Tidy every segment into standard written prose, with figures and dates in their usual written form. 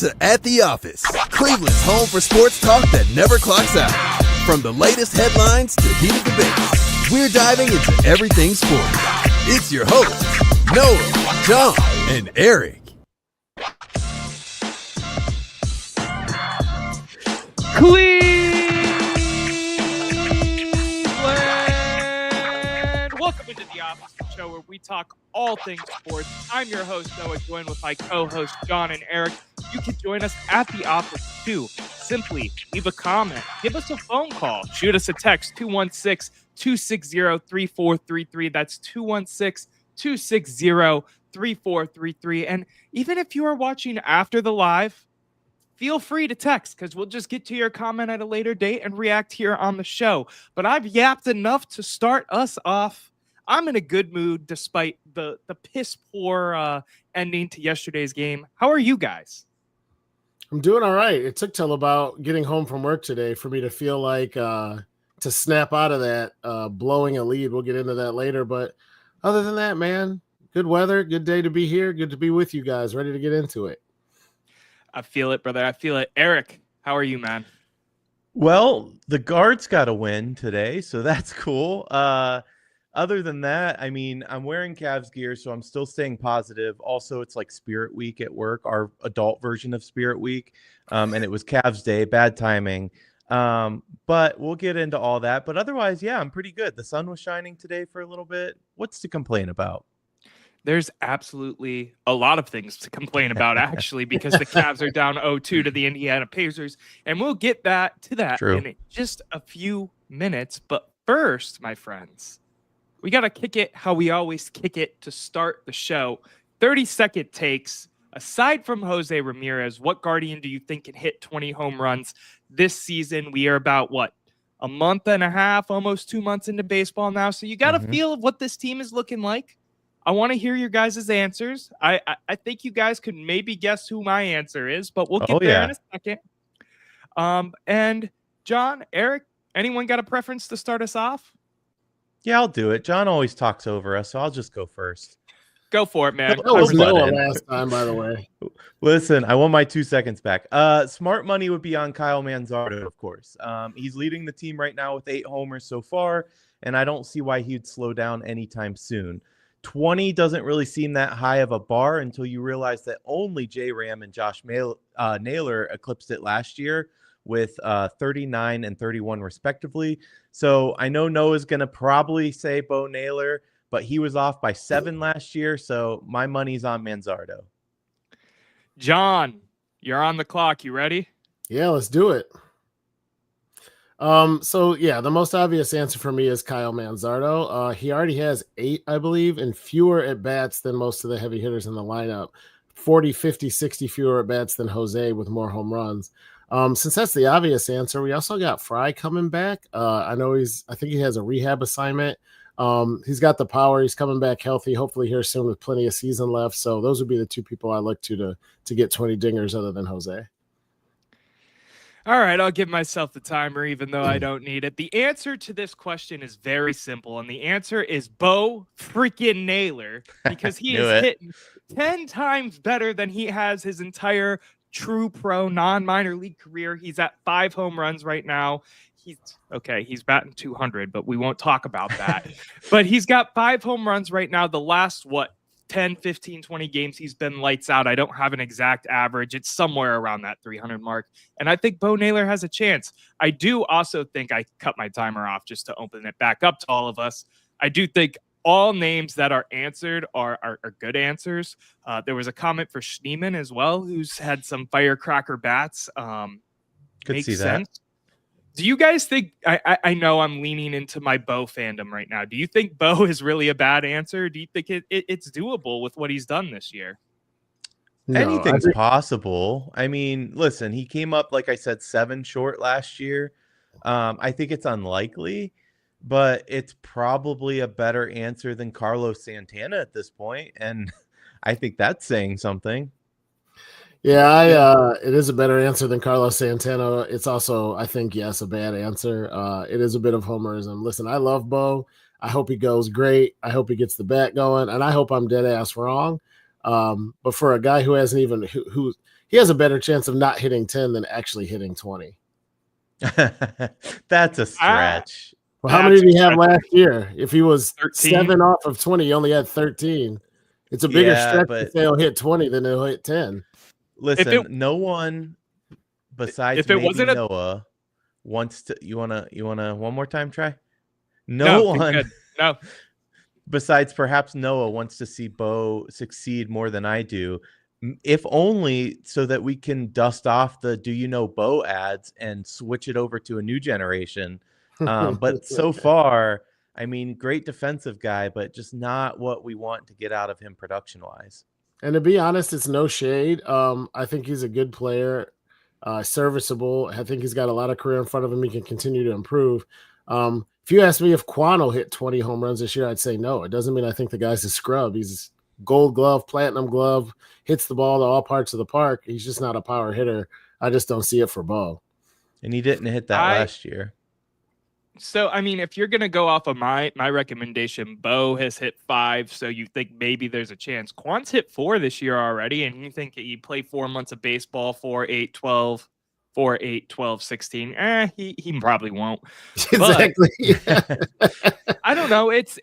to At the Office, Cleveland's home for sports talk that never clocks out. From the latest headlines to heated debates, we're diving into everything sports. It's your hosts, Noah, John, and Erik. Cleveland! Welcome into the Office Show where we talk all things sports. I'm your host, Noah, joined with my co-hosts, John and Erik. You can join us at the office, too. Simply leave a comment, give us a phone call, shoot us a text, 216-260-3433. That's 216-260-3433. And even if you are watching after the live, feel free to text because we'll just get to your comment at a later date and react here on the show. But I've yapped enough to start us off. I'm in a good mood despite the piss poor ending to yesterday's game. How are you guys? I'm doing all right. It took till about getting home from work today for me to feel like to snap out of that blowing a lead. We'll get into that later. But other than that, man, good weather, good day to be here. Good to be with you guys, ready to get into it. I feel it, brother. I feel it. Erik, how are you, man? Well, the Guards got a win today, so that's cool. Other than that, I mean, I'm wearing Cavs gear, so I'm still staying positive. Also, it's like Spirit Week at work, our adult version of Spirit Week, and it was Cavs Day. Bad timing. But we'll get into all that. But otherwise, yeah, I'm pretty good. The sun was shining today for a little bit. What's to complain about? There's absolutely a lot of things to complain about, actually, because the Cavs are down 0-2 to the Indiana Pacers, and we'll get to that in just a few minutes. But first, my friends, we got to kick it how we always kick it to start the show. 30-second takes. Aside from José Ramírez, what Guardian do you think can hit 20 home runs this season? We are about, a month and a half, almost 2 months into baseball now, so you got a feel of what this team is looking like. I want to hear your guys' answers. I think you guys could maybe guess who my answer is, but we'll get there in a second. And John, Erik, anyone got a preference to start us off? Yeah, I'll do it. John always talks over us, so I'll just go first. Go for it, man. That was Noah last time, by the way. Listen, I want my 2 seconds back. Smart money would be on Kyle Manzardo, of course. He's leading the team right now with 8 homers so far, and I don't see why he'd slow down anytime soon. 20 doesn't really seem that high of a bar until you realize that only J. Ram and Josh Naylor eclipsed it last year with 39 and 31 respectively. So I know Noah's going to probably say Bo Naylor, but he was off by 7 last year, so my money's on Manzardo. John, you're on the clock. You ready? Yeah, let's do it. The most obvious answer for me is Kyle Manzardo. He already has 8, I believe, and fewer at-bats than most of the heavy hitters in the lineup. 40, 50, 60 fewer at-bats than Jose with more home runs. Since that's the obvious answer, we also got Fry coming back. I think he has a rehab assignment. He's got the power. He's coming back healthy, hopefully here soon with plenty of season left. So those would be the 2 people I look to get 20 dingers other than Jose. All right, I'll give myself the timer even though I don't need it. The answer to this question is very simple, and the answer is Bo freaking Naylor because he is hitting 10 times better than he has his entire true pro non-minor league career. He's at 5 home runs right now. He's batting 200, but we won't talk about that. But he's got 5 home runs right now. The last, 10, 15, 20 games, he's been lights out. I don't have an exact average. It's somewhere around that 300 mark. And I think Bo Naylor has a chance. I do also think I cut my timer off just to open it back up to all of us. I do think all names that are answered are good answers. There was a comment for Schneemann as well, who's had some firecracker bats. Could see that. Do you guys think, I know I'm leaning into my Bo fandom right now. Do you think Bo is really a bad answer? Do you think it's doable with what he's done this year? No, anything's possible. I mean, listen, he came up, like I said, 7 short last year. I think it's unlikely, but it's probably a better answer than Carlos Santana at this point. And I think that's saying something. Yeah, it is a better answer than Carlos Santana. It's also, I think, yes, a bad answer. It is a bit of homerism. Listen, I love Bo. I hope he goes great. I hope he gets the bat going, and I hope I'm dead ass wrong. But for a guy who hasn't even who he has a better chance of not hitting 10 than actually hitting 20. That's a stretch. Well, how many did he have last year? If he was 13? 7 off of 20, he only had 13. It's a bigger stretch to say he'll hit 20 than he'll hit 10. Listen, no one besides maybe Noah wants to. You wanna one more time try? No one. No. Besides perhaps Noah wants to see Bo succeed more than I do, if only so that we can dust off the "Do you know Bo" ads and switch it over to a new generation. But so far, I mean, great defensive guy, but just not what we want to get out of him production-wise. And to be honest, it's no shade. I think he's a good player, serviceable. I think he's got a lot of career in front of him. He can continue to improve. If you ask me if Quano hit 20 home runs this year, I'd say no. It doesn't mean I think the guy's a scrub. He's gold glove, platinum glove, hits the ball to all parts of the park. He's just not a power hitter. I just don't see it for Bo. And he didn't hit that last year. So, I mean, if you're going to go off of my recommendation, Bo has hit 5, so you think maybe there's a chance. Quan's hit 4 this year already, and you think you play 4 months of baseball, 4, 8, 12, 4, 8, 12, 16. He probably won't. Exactly. I don't know. It's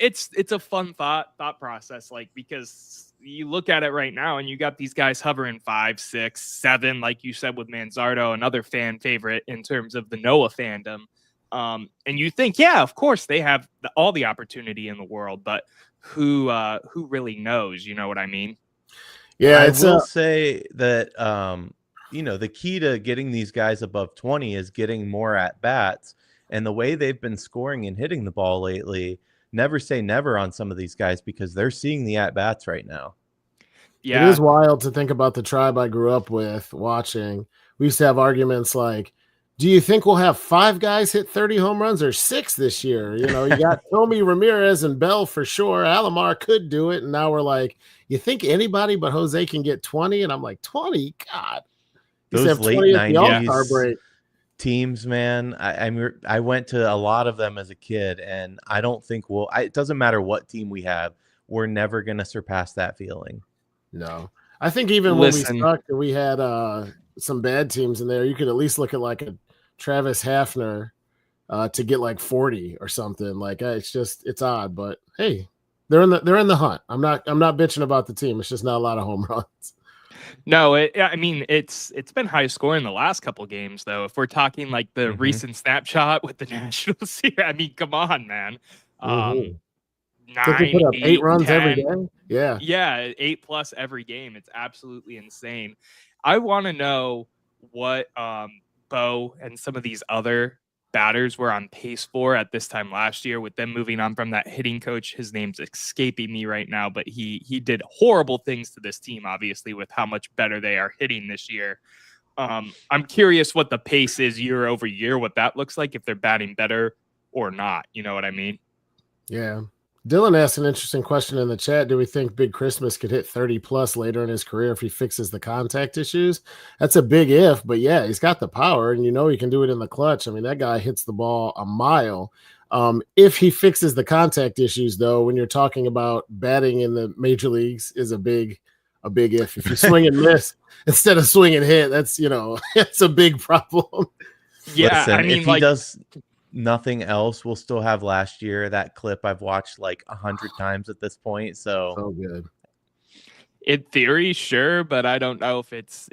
a fun thought process, like, because you look at it right now and you got these guys hovering 5, 6, 7, like you said with Manzardo, another fan favorite in terms of the Noah fandom. And you think, yeah, of course they have all the opportunity in the world, but who really knows? You know what I mean? Yeah, I will say that the key to getting these guys above 20 is getting more at bats, and the way they've been scoring and hitting the ball lately. Never say never on some of these guys because they're seeing the at bats right now. Yeah, it is wild to think about the tribe I grew up with watching. We used to have arguments like, do you think we'll have 5 guys hit 30 home runs or 6 this year? You got Tommy Ramirez and Bell for sure. Alomar could do it. And now we're like, you think anybody but Jose can get 20? And I'm like, 20? God. Those late 90s teams, man. I went to a lot of them as a kid, and I don't think it doesn't matter what team we have. We're never going to surpass that feeling. No. I think even when we sucked and we had some bad teams in there, you could at least look at like a Travis Hafner to get like 40 or something. Like it's odd, but hey, they're in the hunt. I'm not bitching about the team. It's just not a lot of home runs. No, it's been high scoring the last couple games though. If we're talking like the recent snapshot with the Nationals here, I mean, come on, man. 9, put up 8 runs 10. every game. Yeah, 8+ every game. It's absolutely insane. I want to know what Bo and some of these other batters were on pace for at this time last year with them moving on from that hitting coach. His name's escaping me right now, but he did horrible things to this team, obviously, with how much better they are hitting this year. I'm curious what the pace is year over year, what that looks like, if they're batting better or not. You know what I mean? Yeah. Dylan asked an interesting question in the chat. Do we think Big Christmas could hit 30 plus later in his career if he fixes the contact issues? That's a big if, but yeah, he's got the power and he can do it in the clutch. I mean, that guy hits the ball a mile. If he fixes the contact issues, though, when you're talking about batting in the major leagues is a big if. If you swing and miss instead of swing and hit, that's, it's a big problem. Yeah. Listen, I mean, if he does nothing else, we'll still have last year. That clip I've watched like 100 times at this point. So good. In theory, sure, but I don't know if it's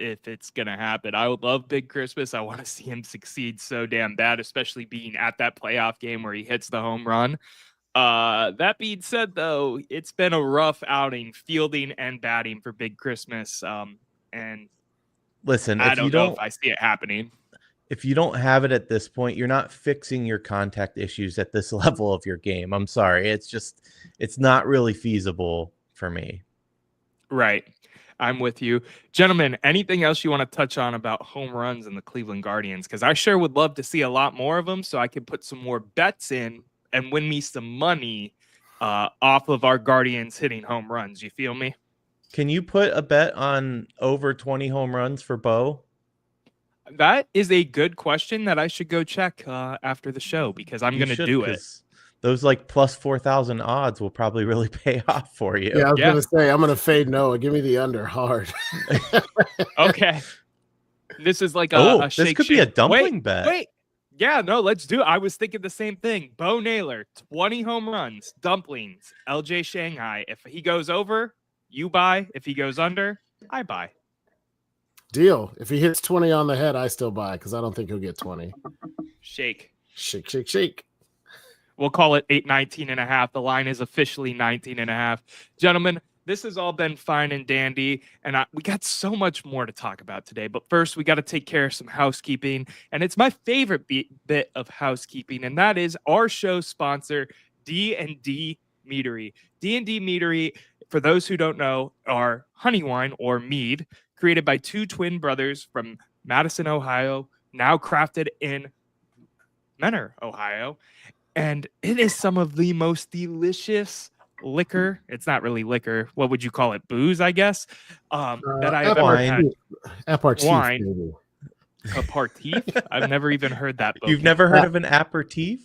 gonna happen. I would love Big Christmas. I want to see him succeed so damn bad, especially being at that playoff game where he hits the home run. That being said, though, it's been a rough outing, fielding and batting for Big Christmas. And listen, I don't know if I see it happening. If you don't have it at this point, you're not fixing your contact issues at this level of your game. I'm sorry. It's not really feasible for me. Right. I'm with you. Gentlemen, anything else you want to touch on about home runs and the Cleveland Guardians? Because I sure would love to see a lot more of them so I could put some more bets in and win me some money off of our Guardians hitting home runs. You feel me? Can you put a bet on over 20 home runs for Bo? That is a good question that I should go check after the show because I'm going to do it. Those like plus 4,000 odds will probably really pay off for you. Yeah, I was going to say, I'm going to fade Noah. Give me the under hard. Okay. This is like a this shake. could be a dumpling bet. Wait. Yeah, no, let's do it. I was thinking the same thing. Bo Naylor, 20 home runs, dumplings, LJ Shanghai. If he goes over, you buy. If he goes under, I buy. Deal. If he hits 20 on the head, I still buy because I don't think he'll get 20. Shake. Shake, shake, shake. We'll call it 8-19.5. The line is officially 19.5. Gentlemen, this has all been fine and dandy, and we got so much more to talk about today. But first, we got to take care of some housekeeping, and it's my favorite bit of housekeeping, and that is our show sponsor, D&D Meadery. D&D Meadery, for those who don't know, are honey wine or mead created by two twin brothers from Madison, Ohio, now crafted in Menor, Ohio, and it is some of the most delicious liquor. It's not really liquor. What would you call it? Booze, I guess. That I've ever had. Aperitif, wine. maybe. Aperitif? I've never even heard that. You've never heard of an aperitif?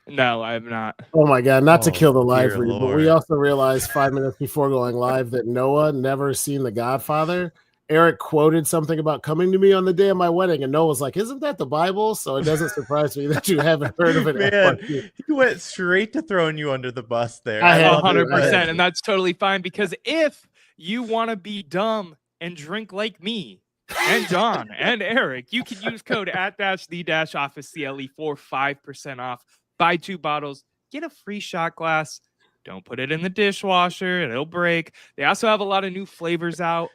No, I have not. Oh my God! Not to kill the live dear read, but Lord. we also realized 5 minutes before going live that Noah never seen The Godfather. Erik quoted something about coming to me on the day of my wedding, and Noah was like, "Isn't that the Bible?" So it doesn't surprise me that you haven't heard of it. Man, he went straight to throwing you under the bus there. I had 100%, and that's totally fine, because if you want to be dumb and drink like me and John and Erik, you can use code @the-office CLE for 5% off. Buy 2 bottles, get a free shot glass. Don't put it in the dishwasher, it'll break. They also have a lot of new flavors out.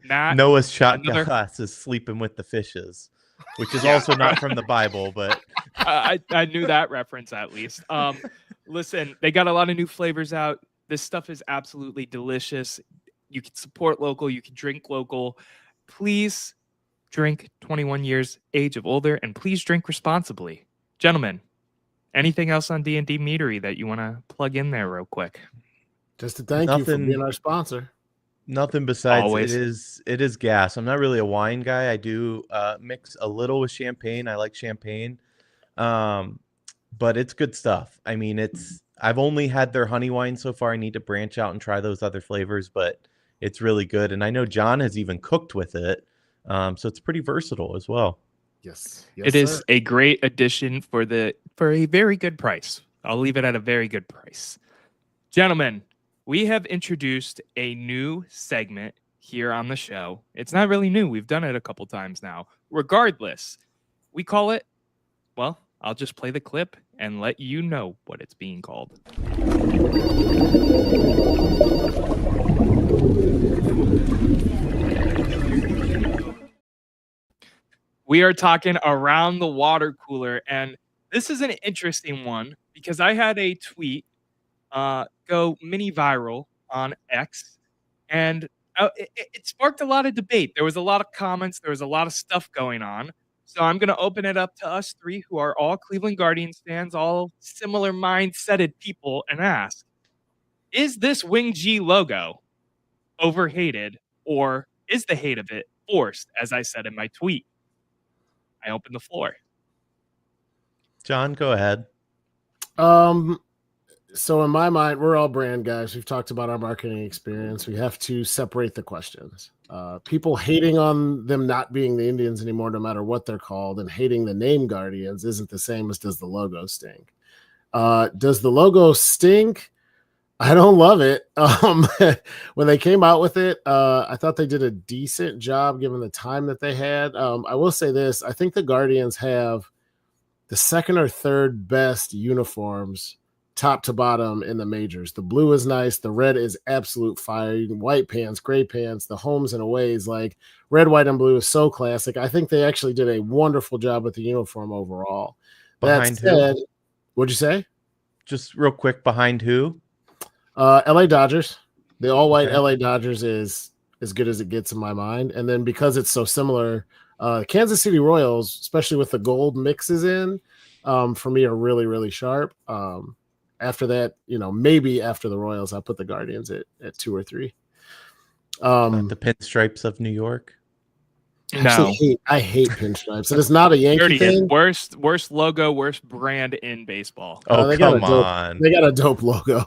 Matt, Noah's shot glass is sleeping with the fishes, which is also not from the Bible, but I knew that reference at least. Listen, they got a lot of new flavors out. This stuff is absolutely delicious. You can support local, you can drink local. Please drink 21 years age of older, and please drink responsibly. Gentlemen, anything else on D&D Meadery that you want to plug in there real quick? Just to thank you for being our sponsor. Nothing besides Always. it is gas. I'm not really a wine guy. I do mix a little with champagne. I like champagne. But it's good stuff. I mean, I've only had their honey wine so far. I need to branch out and try those other flavors, but it's really good. And I know John has even cooked with it. So it's pretty versatile as well. Yes, it is a great addition for a very good price. I'll leave it at a very good price. Gentlemen, we have introduced a new segment here on the show. It's not really new. We've done it a couple times now. Regardless, we call it, well, I'll just play the clip and let you know what it's being called. We are talking around the water cooler, and this is an interesting one because I had a tweet go mini viral on X, and it sparked a lot of debate. There was a lot of comments. There was a lot of stuff going on. So I'm going to open it up to us three who are all Cleveland Guardians fans, all similar mindseted people, and ask, is this Wing G logo overhated, or is the hate of it forced, as I said in my tweet? I open the floor. John, go ahead. So in my mind, we're all brand guys. We've talked about our marketing experience. We have to separate the questions. People hating on them not being the Indians anymore, no matter what they're called, and hating the name Guardians isn't the same as does the logo stink. Does the logo stink? I don't love it. When they came out with it, I thought they did a decent job given the time that they had. I will say this. I think the Guardians have the second or third best uniforms, top to bottom, in the majors. The blue is nice. The red is absolute fire. White pants, gray pants, the homes and aways, like red, white, and blue is so classic. I think they actually did a wonderful job with the uniform overall. Behind that said, who? What'd you say? Just real quick, behind who? LA Dodgers. The all-white Okay. LA Dodgers is as good as it gets in my mind. And then because it's so similar, Kansas City Royals, especially with the gold mixes in, for me are really, really sharp. After that, maybe after the Royals, I'll put the Guardians at 2 or 3. The pinstripes of New York. No. I hate pinstripes. And it's not a Yankee thing. Worst logo, worst brand in baseball. Oh, they come got on. They got a dope logo.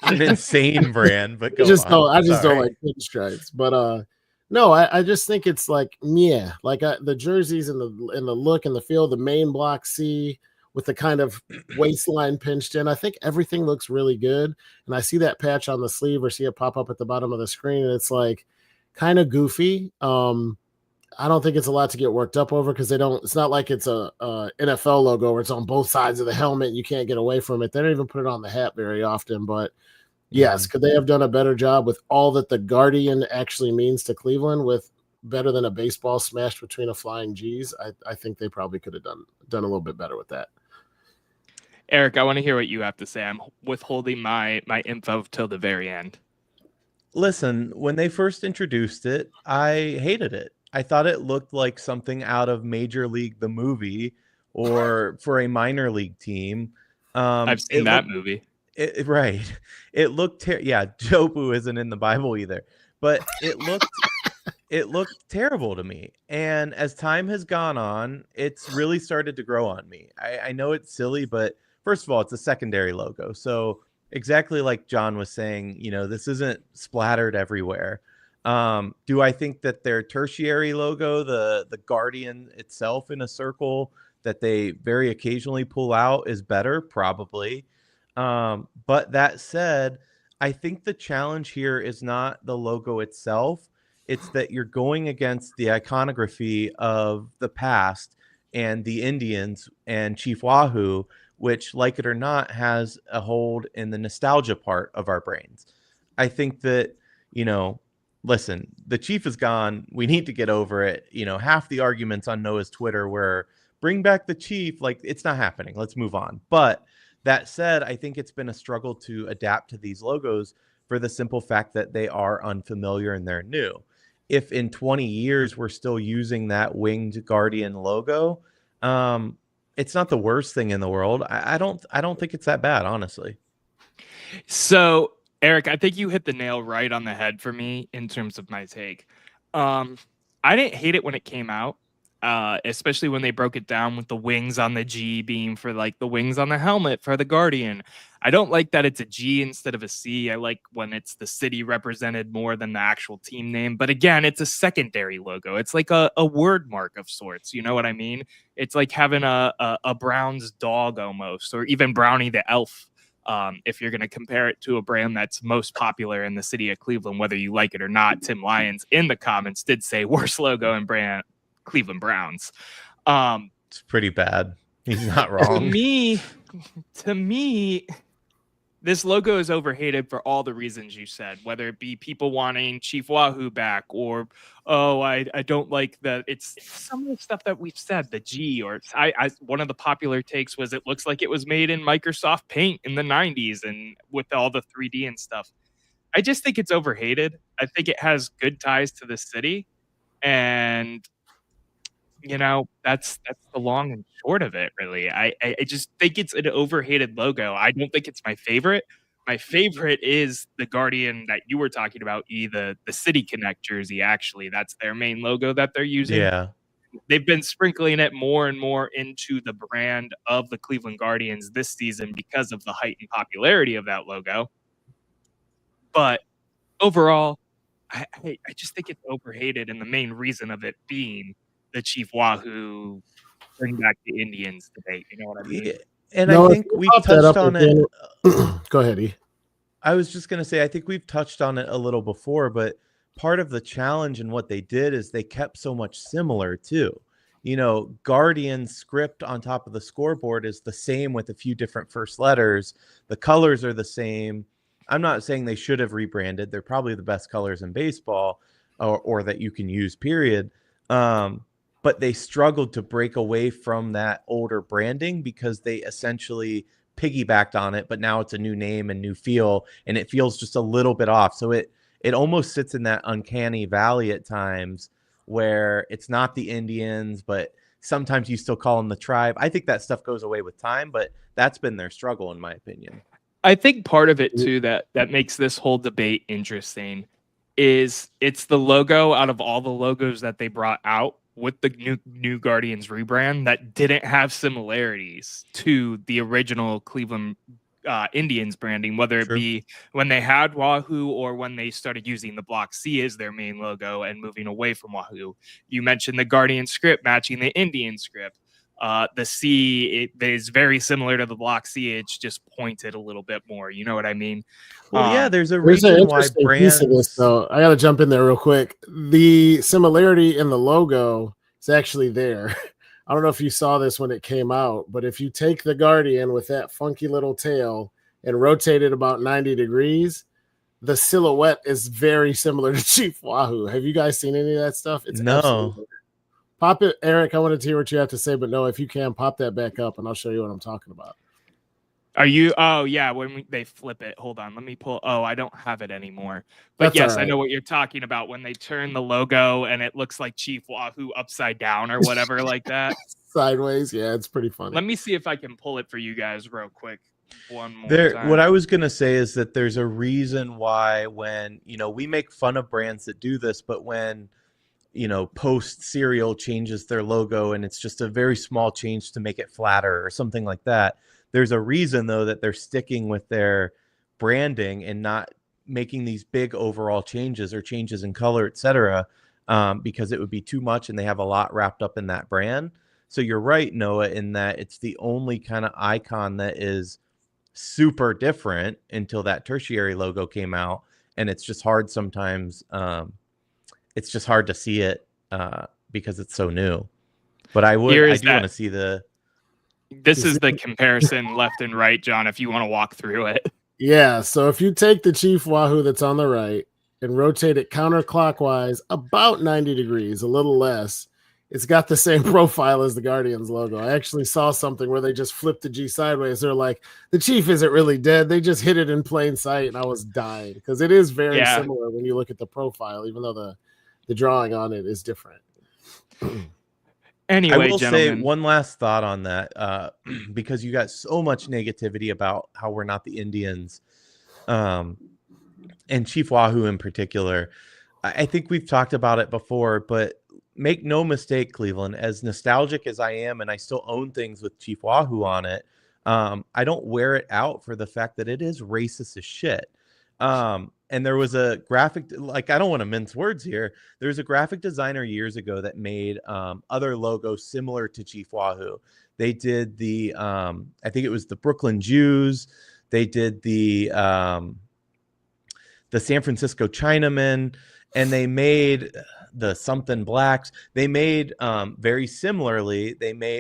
An insane brand, but I just don't like pinstripes. But No, I just think it's like the jerseys and the look and the feel, the main block C with the kind of waistline pinched in. I think everything looks really good, and I see that patch on the sleeve or see it pop up at the bottom of the screen, and it's like kind of goofy. I don't think it's a lot to get worked up over because they don't. It's not like it's a NFL logo where it's on both sides of the helmet and you can't get away from it. They don't even put it on the hat very often, but. Yes, could they have done a better job with all that the Guardian actually means to Cleveland with better than a baseball smashed between a flying G's? I think they probably could have done a little bit better with that. Erik, I want to hear what you have to say. I'm withholding my info till the very end. Listen, when they first introduced it, I hated it. I thought it looked like something out of Major League the movie or for a minor league team. I've seen that movie. Right. It looked Jobu isn't in the Bible either, but it looked terrible to me. And as time has gone on, it's really started to grow on me. I know it's silly, but first of all, it's a secondary logo. So exactly like John was saying, this isn't splattered everywhere. Do I think that their tertiary logo, the Guardian itself in a circle that they very occasionally pull out is better? Probably. But that said, I think the challenge here is not the logo itself. It's that you're going against the iconography of the past and the Indians and Chief Wahoo, which, like it or not, has a hold in the nostalgia part of our brains. I think that, listen, the Chief is gone. We need to get over it. Half the arguments on Noah's Twitter were bring back the Chief. Like, it's not happening. Let's move on. But that said, I think it's been a struggle to adapt to these logos for the simple fact that they are unfamiliar and they're new. If in 20 years we're still using that winged Guardian logo, it's not the worst thing in the world. I don't think it's that bad, honestly. So, Erik, I think you hit the nail right on the head for me in terms of my take. I didn't hate it when it came out. Especially when they broke it down with the wings on the G being for like the wings on the helmet for the Guardian. I don't like that it's a G instead of a C. I like when it's the city represented more than the actual team name. But again, it's a secondary logo. It's like a word mark of sorts. You know what I mean? It's like having a Brown's dog almost, or even Brownie the elf. If you're going to compare it to a brand that's most popular in the city of Cleveland, whether you like it or not. Tim Lyons in the comments did say worst logo and brand Cleveland Browns. It's pretty bad. He's not wrong. To me, this logo is overhated for all the reasons you said, whether it be people wanting Chief Wahoo back or, I don't like that. It's some of the stuff that we've said, the G, or one of the popular takes was it looks like it was made in Microsoft Paint in the 90s and with all the 3D and stuff. I just think it's overhated. I think it has good ties to the city, and that's the long and short of it, really. I just think it's an overhated logo. I don't think it's my favorite. My favorite is the Guardian that you were talking about, the City Connect jersey, actually. That's their main logo that they're using. Yeah. They've been sprinkling it more and more into the brand of the Cleveland Guardians this season because of the heightened popularity of that logo. But overall, I just think it's overhated, and the main reason of it being the Chief Wahoo bring back the Indians debate. You know what I mean? Yeah. And I think we've touched on it. Go ahead, E. I was just going to say, I think we've touched on it a little before, but part of the challenge in what they did is they kept so much similar too. Guardian script on top of the scoreboard is the same with a few different first letters. The colors are the same. I'm not saying they should have rebranded. They're probably the best colors in baseball or that you can use, period. But they struggled to break away from that older branding because they essentially piggybacked on it, but now it's a new name and new feel, and it feels just a little bit off. So it almost sits in that uncanny valley at times where it's not the Indians, but sometimes you still call them the Tribe. I think that stuff goes away with time, but that's been their struggle, in my opinion. I think part of it too that makes this whole debate interesting is it's the logo out of all the logos that they brought out with the new Guardians rebrand that didn't have similarities to the original Cleveland Indians branding, whether it be when they had Wahoo or when they started using the Block C as their main logo and moving away from Wahoo. You mentioned the Guardian script matching the Indian script. The C is very similar to the Block C. It's just pointed a little bit more. You know what I mean? Well, yeah, there's a reason why brands. Piece of this, though. I got to jump in there real quick. The similarity in the logo is actually there. I don't know if you saw this when it came out, but if you take the Guardian with that funky little tail and rotate it about 90 degrees, the silhouette is very similar to Chief Wahoo. Have you guys seen any of that stuff? It's no. Pop it, Eric. I wanted to hear what you have to say, but no, if you can, pop that back up and I'll show you what I'm talking about. Are you? Oh, yeah. When they flip it, hold on. Let me pull. Oh, I don't have it anymore. But That's yes, all right. I know what you're talking about when they turn the logo and it looks like Chief Wahoo upside down or whatever like that. Sideways. Yeah, it's pretty funny. Let me see if I can pull it for you guys real quick. One more time. What I was going to say is that there's a reason why when, we make fun of brands that do this, but when, Post Cereal changes their logo and it's just a very small change to make it flatter or something like that. There's a reason, though, that they're sticking with their branding and not making these big overall changes or changes in color, etc., because it would be too much and they have a lot wrapped up in that brand. So you're right, Noah, in that it's the only kind of icon that is super different until that tertiary logo came out. And it's just hard sometimes. It's just hard to see it because it's so new. But I do want to see the... This is the comparison left and right, John, if you want to walk through it. Yeah, so if you take the Chief Wahoo that's on the right and rotate it counterclockwise about 90 degrees, a little less, it's got the same profile as the Guardians logo. I actually saw something where they just flipped the G sideways. They're like, the Chief isn't really dead. They just hid it in plain sight, and I was dying because it is very similar when you look at the profile, even though the drawing on it is different. Anyway, I will gentlemen, say one last thought on that because you got so much negativity about how we're not the Indians and Chief Wahoo in particular. I think we've talked about it before, but make no mistake, Cleveland, as nostalgic as I am, and I still own things with Chief Wahoo on it, I don't wear it out for the fact that it is racist as shit. And there was a graphic, like, I don't want to mince words here. There's a graphic designer years ago that made other logos similar to Chief Wahoo. They did the, I think it was the Brooklyn Jews. They did the San Francisco Chinamen, and they made the something blacks. They made very similarly,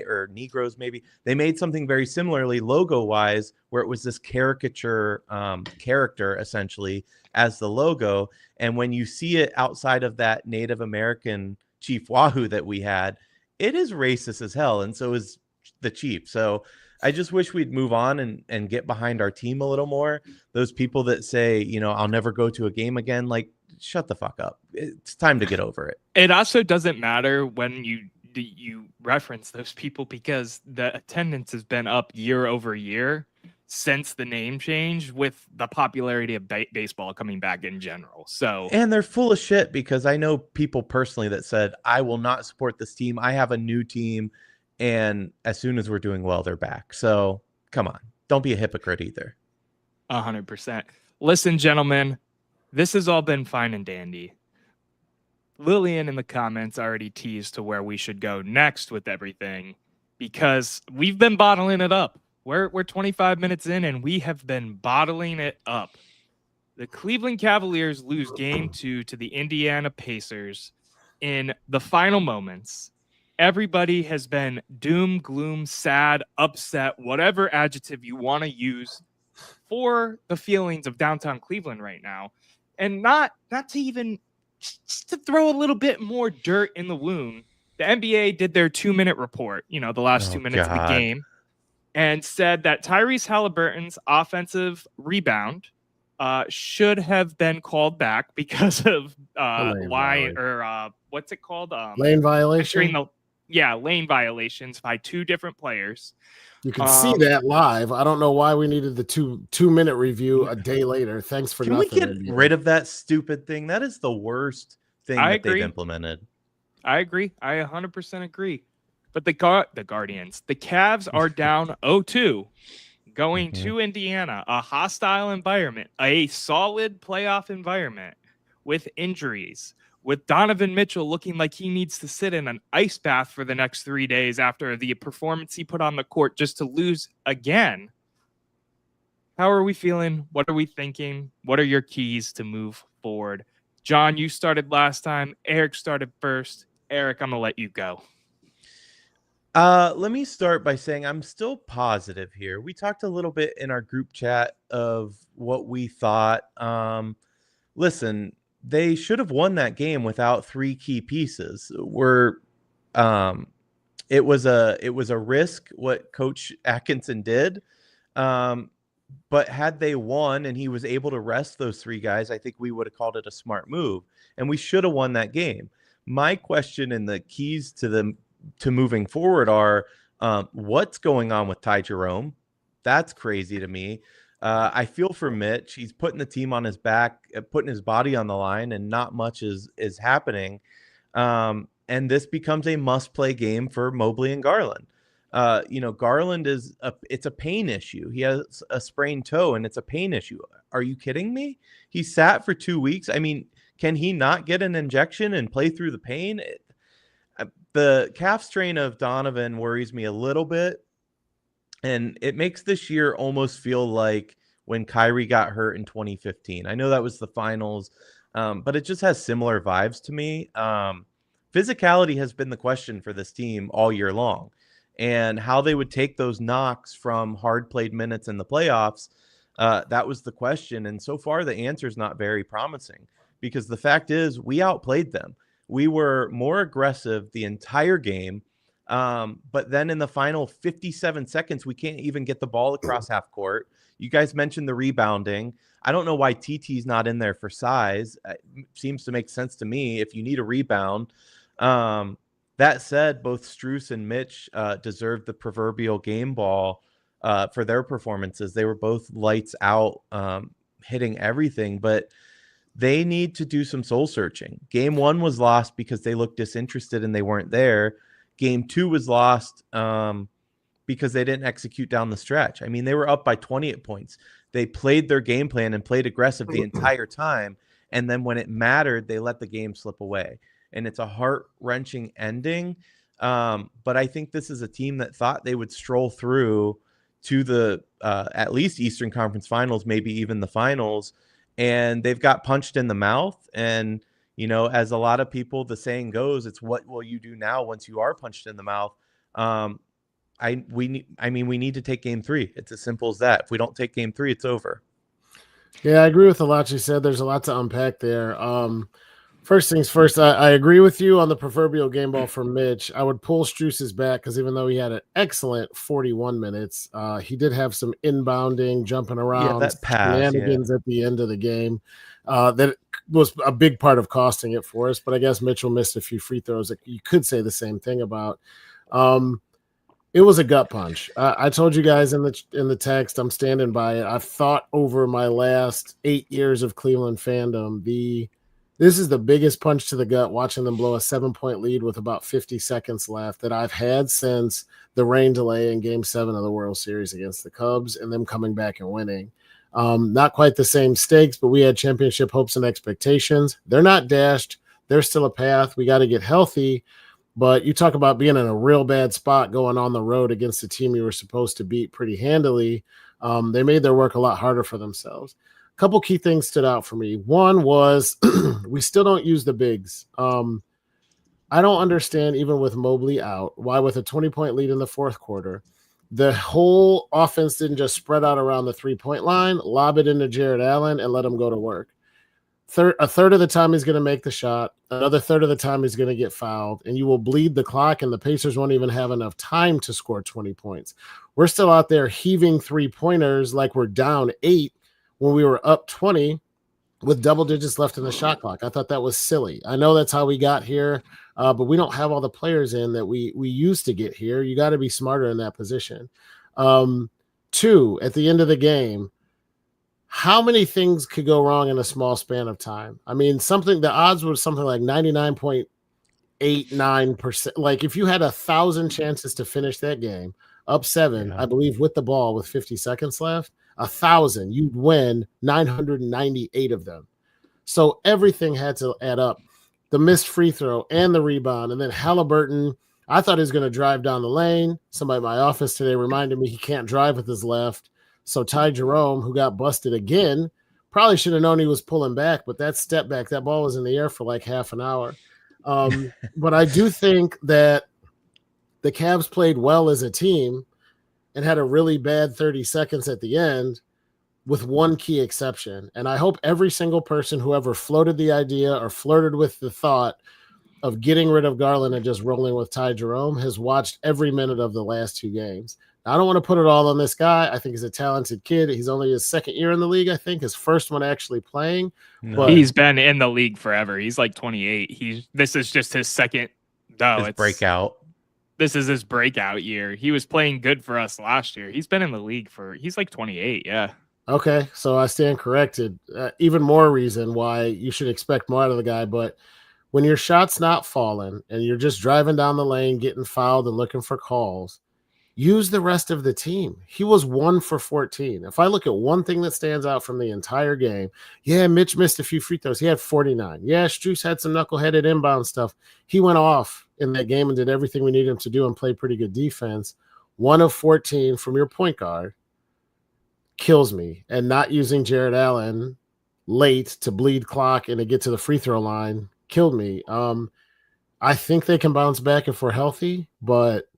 or Negroes maybe, they made something very similarly logo wise, where it was this caricature character essentially as the logo. And when you see it outside of that Native American Chief Wahoo that we had, it is racist as hell. And so is the Chief. So I just wish we'd move on and get behind our team a little more. Those people that say, I'll never go to a game again, like, shut the fuck up. It's time to get over it. It also doesn't matter when you reference those people, because the attendance has been up year over year since the name change, with the popularity of baseball coming back in general. So, and they're full of shit, because I know people personally that said, I will not support this team. I have a new team. And as soon as we're doing well, they're back. So come on, don't be a hypocrite either. 100%. Listen, gentlemen, this has all been fine and dandy. Lillian in the comments already teased to where we should go next with everything, because we've been bottling it up. We're 25 minutes in and we have been bottling it up. The Cleveland Cavaliers lose game 2 to the Indiana Pacers in the final moments. Everybody has been doom, gloom, sad, upset, whatever adjective you want to use for the feelings of downtown Cleveland right now. And not to even, just to throw a little bit more dirt in the wound, the NBA did their 2-minute report, the last 2 minutes of the game, and said that Tyrese Halliburton's offensive rebound should have been called back because of what's it called? Lane violation. Lane violations by 2 different players. You can see that live. I don't know why we needed the 2-minute review a day later. Thanks for nothing. Can we get rid of that stupid thing? That is the worst thing they've implemented. I agree. I 100% agree. But the Guardians, the Cavs are down 0-2. going to Indiana, a hostile environment, a solid playoff environment with injuries, with Donovan Mitchell looking like he needs to sit in an ice bath for the next 3 days after the performance he put on the court just to lose again. How are we feeling? What are we thinking? What are your keys to move forward? John, you started last time. Erik started first. Erik, I'm going to let you go. Let me start by saying I'm still positive here. We talked a little bit in our group chat of what we thought. Listen, they should have won that game without 3 key pieces. It was a risk what Coach Atkinson did. But had they won and he was able to rest those 3 guys, I think we would have called it a smart move, and we should have won that game. My question and the keys to moving forward are what's going on with Ty Jerome? That's crazy to me. I feel for Mitch. He's putting the team on his back, putting his body on the line, and not much is happening. And this becomes a must-play game for Mobley and Garland. Garland it's a pain issue. He has a sprained toe, and it's a pain issue. Are you kidding me? He sat for 2 weeks. I mean, can he not get an injection and play through the pain? The calf strain of Donovan worries me a little bit, and it makes this year almost feel like when Kyrie got hurt in 2015. I know that was the finals, but it just has similar vibes to me. Physicality has been the question for this team all year long, and how they would take those knocks from hard played minutes in the playoffs. That was the question. And so far, the answer is not very promising, because the fact is we outplayed them. We were more aggressive the entire game. But then in the final 57 seconds, we can't even get the ball across half court. You guys mentioned the rebounding. I don't know why TT's not in there for size. It seems to make sense to me if you need a rebound. That said, both Strus and Mitch deserved the proverbial game ball for their performances. They were both lights out, hitting everything, but they need to do some soul searching. Game 1 was lost because they looked disinterested and they weren't there. Game 2 was lost because they didn't execute down the stretch. I mean, they were up by 28 points. They played their game plan and played aggressive the entire time. And then when it mattered, they let the game slip away. And it's a heart-wrenching ending. But I think this is a team that thought they would stroll through to the at least Eastern Conference Finals, maybe even the finals. And they've got punched in the mouth. And, as a lot of people, the saying goes, it's what will you do now once you are punched in the mouth? We need to take game 3. It's as simple as that. If we don't take game 3, it's over. Yeah, I agree with a lot you said. There's a lot to unpack there. First things first, I agree with you on the proverbial game ball for Mitch. I would pull Strus's back because even though he had an excellent 41 minutes, he did have some inbounding, jumping around, that pass, shenanigans at the end of the game. That was a big part of costing it for us. But I guess Mitchell missed a few free throws that you could say the same thing about. It was a gut punch. I told you guys in the text, I'm standing by it. I've thought over my last 8 years of Cleveland fandom, this is the biggest punch to the gut watching them blow a 7-point lead with about 50 seconds left that I've had since the rain delay in Game 7 of the World Series against the Cubs and them coming back and winning. Not quite the same stakes, but we had championship hopes and expectations. They're not dashed. There's still a path. We got to get healthy. But you talk about being in a real bad spot going on the road against a team you were supposed to beat pretty handily. They made their work a lot harder for themselves. A couple key things stood out for me. One was we still don't use the bigs. I don't understand, even with Mobley out, why with a 20-point lead in the fourth quarter, the whole offense didn't just spread out around the 3-point line, lob it into Jared Allen, and let him go to work. A third of the time he's going to make the shot. Another third of the time he's going to get fouled, and you will bleed the clock, and the Pacers won't even have enough time to score 20 points. We're still out there heaving 3-pointers like we're down 8 when we were up 20 with double digits left in the shot clock. I thought that was silly. I know that's how we got here, but we don't have all the players in that we used to get here. You got to be smarter in that position. 2, at the end of the game, how many things could go wrong in a small span of time? I mean, the odds were something like 99.89%. Like if you had 1,000 chances to finish that game, up 7, I believe, with the ball with 50 seconds left, 1,000, you'd win 998 of them. So everything had to add up. The missed free throw and the rebound, and then Halliburton, I thought he was going to drive down the lane. Somebody in my office today reminded me he can't drive with his left. So Ty Jerome, who got busted again, probably should have known he was pulling back, but that step back, that ball was in the air for like half an hour. But I do think that the Cavs played well as a team and had a really bad 30 seconds at the end, with one key exception. And I hope every single person who ever floated the idea or flirted with the thought of getting rid of Garland and just rolling with Ty Jerome has watched every minute of the last 2 games. Now, I don't want to put it all on this guy. I think he's a talented kid. He's only his 2nd year in the league, I think, his first one actually playing. No. But He's been in the league forever. He's like 28. This is just his second. No, His breakout. This is his breakout year. He was playing good for us last year. He's been in the league he's like 28. Yeah. okay, so I stand corrected. Even more reason why you should expect more out of the guy. But when your shot's not falling and you're just driving down the lane, getting fouled and looking for calls, use the rest of the team. He was 1 for 14. If I look at one thing that stands out from the entire game, yeah, Mitch missed a few free throws. He had 49. Yeah, Strus had some knuckleheaded inbound stuff. He went off in that game and did everything we needed him to do and played pretty good defense. 1 of 14 from your point guard kills me. And not using Jared Allen late to bleed clock and to get to the free throw line killed me. I think they can bounce back if we're healthy, but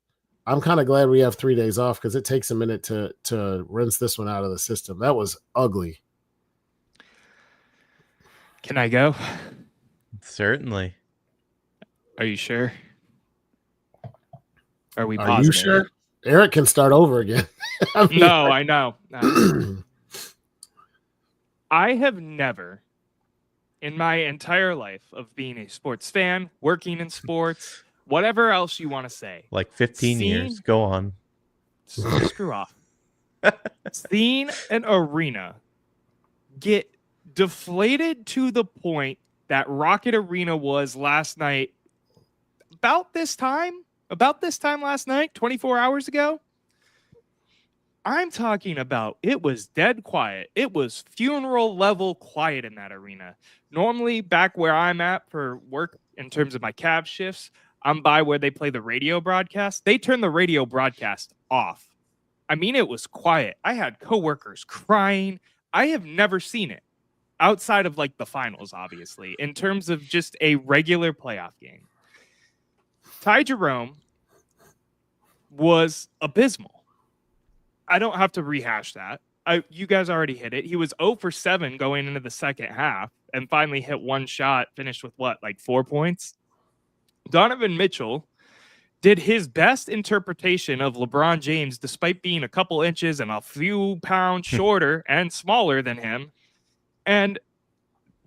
I'm kind of glad we have 3 days off because it takes a minute to rinse this one out of the system. That was ugly. Can I go? Certainly. Are you sure? Are we Are positive? you sure? Erik can start over again. I mean, No, I know. No. I have never, in my entire life of being a sports fan, working in sports, whatever else you want to say. Like 15 years. Go on. Screw off. Seen an arena get deflated to the point that Rocket Arena was last night. About this time last night, 24 hours ago. I'm talking about it was dead quiet. It was funeral level quiet in that arena. Normally, back where I'm at for work in terms of my cab shifts, I'm by where they play the radio broadcast. They turned the radio broadcast off. I mean, it was quiet. I had coworkers crying. I have never seen it outside of like the finals, obviously, in terms of just a regular playoff game. Ty Jerome was abysmal. I don't have to rehash that. You guys already hit it. He was 0 for 7 going into the second half and finally hit one shot, finished with what, like 4 points? Donovan Mitchell did his best interpretation of LeBron James, despite being a couple inches and a few pounds shorter and smaller than him. And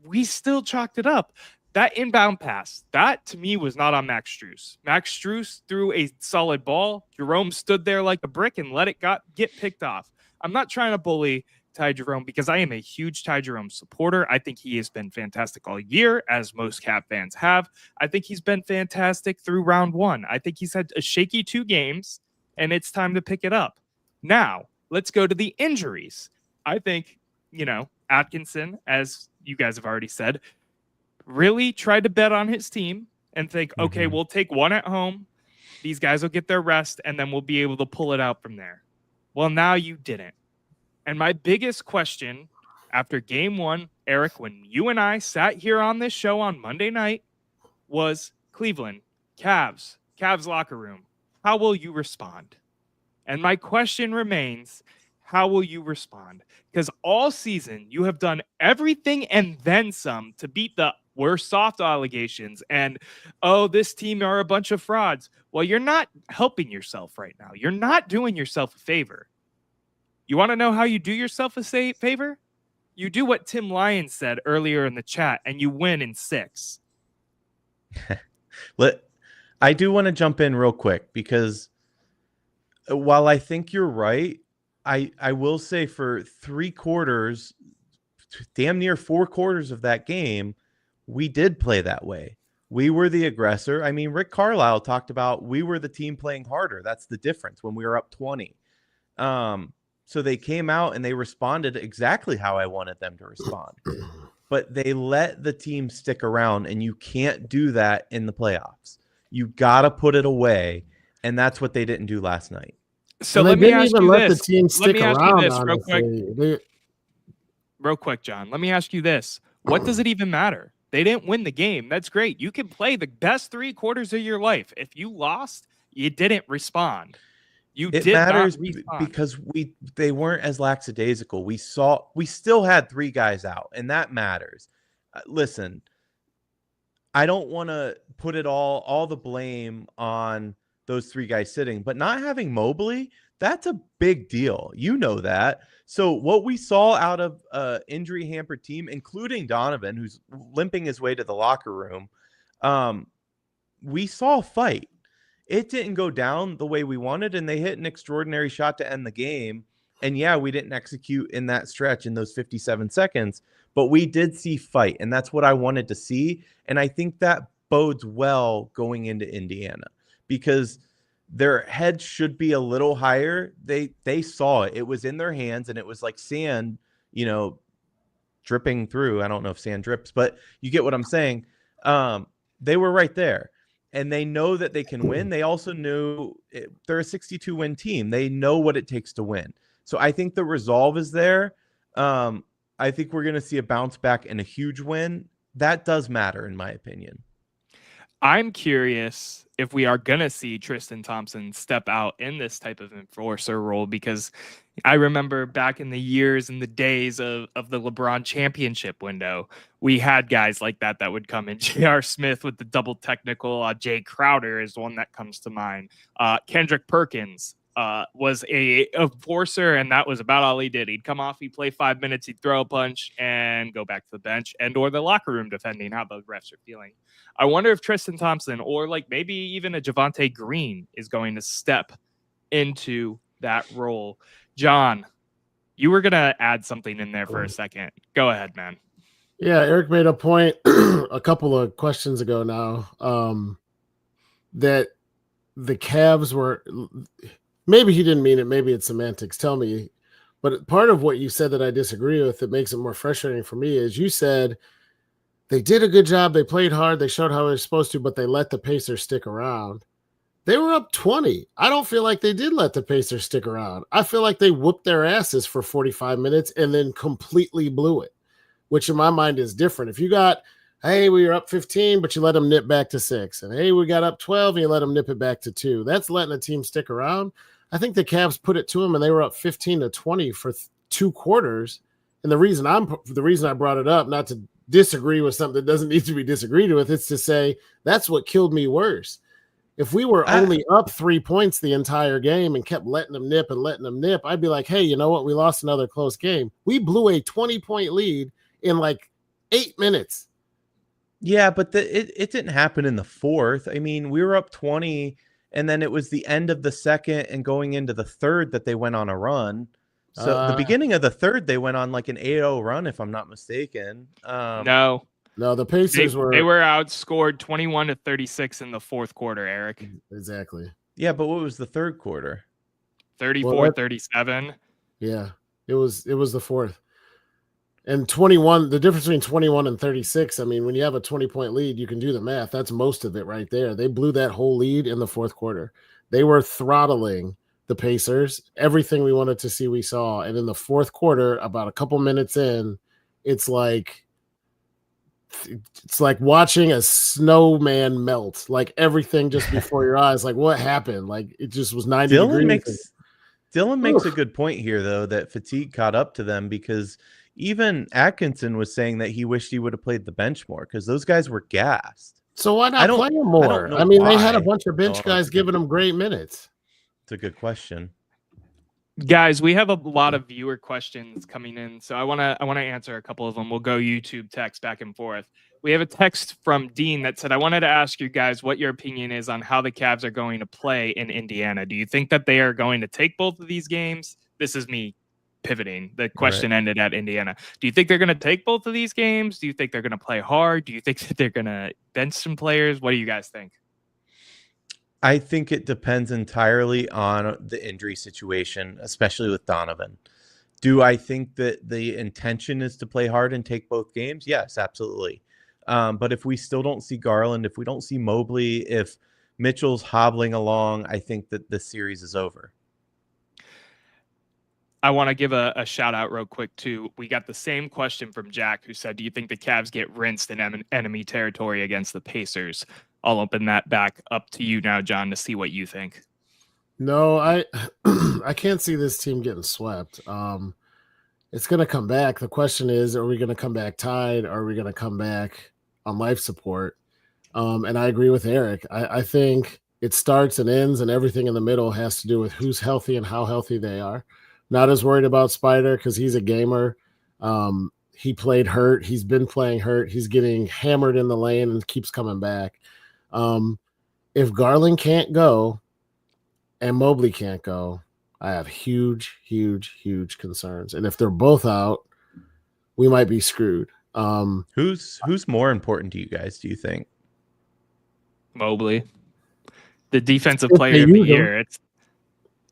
we still chalked it up. That inbound pass, that to me was not on Max Strus. Max Strus threw a solid ball. Jerome stood there like a brick and let it get picked off. I'm not trying to bully Ty Jerome because I am a huge Ty Jerome supporter. I think he has been fantastic all year, as most Cap fans have. I think he's been fantastic through round 1. I think he's had a shaky 2 games, and it's time to pick it up. Now, let's go to the injuries. I think, Atkinson, as you guys have already said, really tried to bet on his team and think, okay, we'll take 1 at home. These guys will get their rest, and then we'll be able to pull it out from there. Well, now you didn't. And my biggest question after game 1, Erik, when you and I sat here on this show on Monday night, was Cleveland, Cavs locker room. How will you respond? And my question remains, how will you respond? Because all season you have done everything and then some to beat the we're soft allegations and, oh, this team are a bunch of frauds. Well, you're not helping yourself right now. You're not doing yourself a favor. You want to know how you do yourself a favor? You do what Tim Lyons said earlier in the chat, and you win in 6. I do want to jump in real quick because while I think you're right, I will say for 3 quarters, damn near 4 quarters of that game, we did play that way. We were the aggressor. I mean, Rick Carlisle talked about we were the team playing harder. That's the difference when we were up 20. So they came out and they responded exactly how I wanted them to respond. But they let the team stick around, and you can't do that in the playoffs. You got to put it away, and that's what they didn't do last night. So let me ask you this. The team stick around, real quick, John. Let me ask you this. What does it even matter? They didn't win the game. That's great. You can play the best 3 quarters of your life. If you lost, you didn't respond. It matters because they weren't as lackadaisical. We still had 3 guys out, and that matters. Listen, I don't want to put it all the blame on those 3 guys sitting, but not having Mobley, that's a big deal. You know that. So what we saw out of injury hampered team, including Donovan, who's limping his way to the locker room, we saw a fight. It didn't go down the way we wanted, and they hit an extraordinary shot to end the game. And yeah, we didn't execute in that stretch in those 57 seconds, but we did see fight, and that's what I wanted to see. And I think that bodes well going into Indiana because their heads should be a little higher. They saw it. It was in their hands, and it was like sand, dripping through. I don't know if sand drips, but you get what I'm saying. They were right there. And they know that they can win. They also knew they're a 62-win team. They know what it takes to win. So I think the resolve is there. I think we're going to see a bounce back and a huge win. That does matter, in my opinion. I'm curious if we are going to see Tristan Thompson step out in this type of enforcer role, because I remember back in the years and the days of the LeBron championship window, we had guys like that would come in. J.R. Smith with the double technical. Jay Crowder is one that comes to mind. Kendrick Perkins was a enforcer, and that was about all he did. He'd come off, he'd play 5 minutes, he'd throw a punch and go back to the bench or the locker room, depending how the refs are feeling. I wonder if Tristan Thompson or maybe even a Javonte Green is going to step into that role. John, you were going to add something in there for a second. Go ahead, man. Yeah, Eric made a point a couple of questions ago now that the Cavs were – maybe he didn't mean it. Maybe it's semantics. Tell me. But part of what you said that I disagree with that makes it more frustrating for me is you said – they did a good job. They played hard. They showed how they were supposed to, but they let the Pacers stick around. They were up 20. I don't feel like they did let the Pacers stick around. I feel like they whooped their asses for 45 minutes and then completely blew it, which in my mind is different. If you got, hey, we were up 15, but you let them nip back to 6. And hey, we got up 12 and you let them nip it back to 2. That's letting a team stick around. I think the Cavs put it to them and they were up 15-20 for 2 quarters. And the reason I brought it up, not to disagree with something that doesn't need to be disagreed with, it's to say that's what killed me worse. If we were only up 3 points the entire game and kept letting them nip, I'd be like, hey, you know what? We lost another close game. We blew a 20-point lead in 8 minutes. Yeah, but it didn't happen in the fourth. I mean, we were up 20, and then it was the end of the second and going into the third that they went on a run. So the beginning of the third, they went on an 8-0 run, if I'm not mistaken. No, the Pacers they were outscored 21-36 in the fourth quarter, Eric. Exactly. Yeah, but what was the third quarter? 34-37. Yeah, it was the fourth. And 21, the difference between 21 and 36, I mean, when you have a 20-point lead, you can do the math. That's most of it right there. They blew that whole lead in the fourth quarter. They were throttling the Pacers. Everything we wanted to see, we saw. And in the fourth quarter, about a couple minutes in, it's like watching a snowman melt. Everything just before your eyes. What happened? It just was 90 degrees. Dylan makes a good point here, though, that fatigue caught up to them, because even Atkinson was saying that he wished he would have played the bench more because those guys were gassed. So why not play them more? I mean, they had a bunch of bench guys giving them great minutes. It's a good question. Guys, we have a lot of viewer questions coming in, so I want to answer a couple of them. We'll go YouTube text back and forth. We have a text from Dean that said, I wanted to ask you guys what your opinion is on how the Cavs are going to play in Indiana. Do you think that they are going to take both of these games? This is me pivoting. The question ended at Indiana. Do you think they're going to take both of these games? Do you think they're going to play hard? Do you think that they're going to bench some players? What do you guys think? I think it depends entirely on the injury situation, especially with Donovan. Do I think that the intention is to play hard and take both games? Yes, absolutely. But if we still don't see Garland, if we don't see Mobley, if Mitchell's hobbling along, I think that this series is over. I want to give a shout out real quick too. We got the same question from Jack, who said, do you think the Cavs get rinsed in enemy territory against the Pacers? I'll open that back up to you now, John, to see what you think. No, I can't see this team getting swept. It's going to come back. The question is, are we going to come back tied? Or are we going to come back on life support? And I agree with Erik. I think it starts and ends, and everything in the middle has to do with who's healthy and how healthy they are. Not as worried about Spider because he's a gamer. He played hurt. He's been playing hurt. He's getting hammered in the lane and keeps coming back. If Garland can't go and Mobley can't go, I have huge, huge, huge concerns. And if they're both out, we might be screwed. Who's more important to you guys, do you think? Mobley. The defensive player of the year.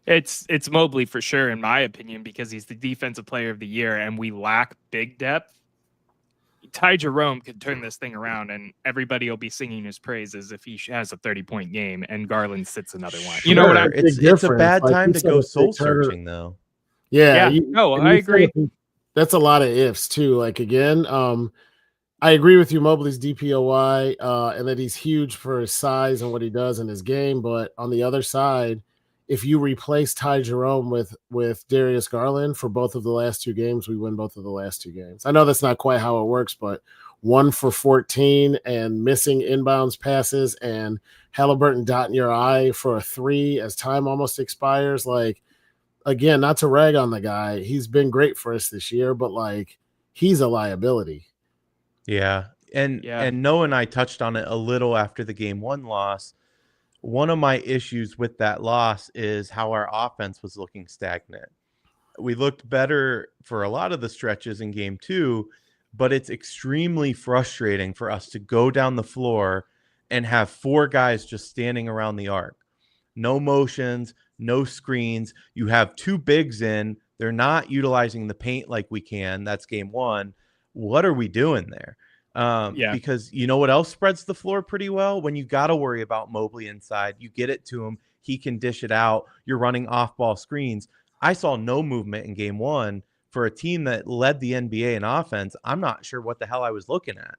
It's Mobley for sure, in my opinion, because he's the defensive player of the year and we lack big depth. Ty Jerome could turn this thing around and everybody will be singing his praises if he has a 30-point game and Garland sits another one. You know what? It's a bad time to go soul searching, though. Yeah. I agree. That's a lot of ifs too. Like again, I agree with you. Mobley's DPOY, and that he's huge for his size and what he does in his game. But on the other side, if you replace Ty Jerome with Darius Garland for both of the last two games, we win both of the last two games. I know that's not quite how it works, but 1 for 14 and missing inbounds passes and Halliburton dotting your eye for a 3 as time almost expires. Like, again, not to rag on the guy. He's been great for us this year, but like he's a liability. Yeah. And Noah and I touched on it a little after the game 1 loss. One of my issues with that loss is how our offense was looking stagnant. We looked better for a lot of the stretches in game 2, but it's extremely frustrating for us to go down the floor and have 4 guys just standing around the arc. No motions, no screens. You have 2 bigs in. They're not utilizing the paint like we can. That's game 1. What are we doing there? Because you know what else spreads the floor pretty well? When you got to worry about Mobley inside, you get it to him. He can dish it out. You're running off-ball screens. I saw no movement in game 1 for a team that led the NBA in offense. I'm not sure what the hell I was looking at.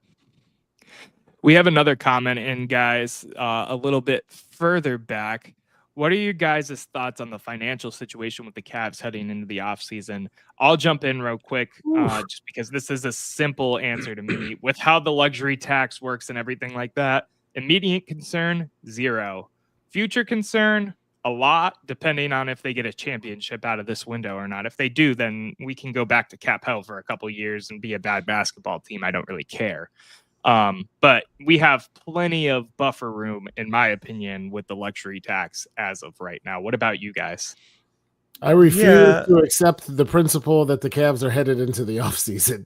We have another comment in, guys, a little bit further back. What are your guys' thoughts on the financial situation with the Cavs heading into the offseason? I'll jump in real quick just because this is a simple answer to me. With how the luxury tax works and everything like that, immediate concern, 0. Future concern, a lot, depending on if they get a championship out of this window or not. If they do, then we can go back to cap hell for a couple of years and be a bad basketball team. I don't really care. But we have plenty of buffer room, in my opinion, with the luxury tax as of right now. What about you guys? I refuse to accept the principle that the Cavs are headed into the offseason.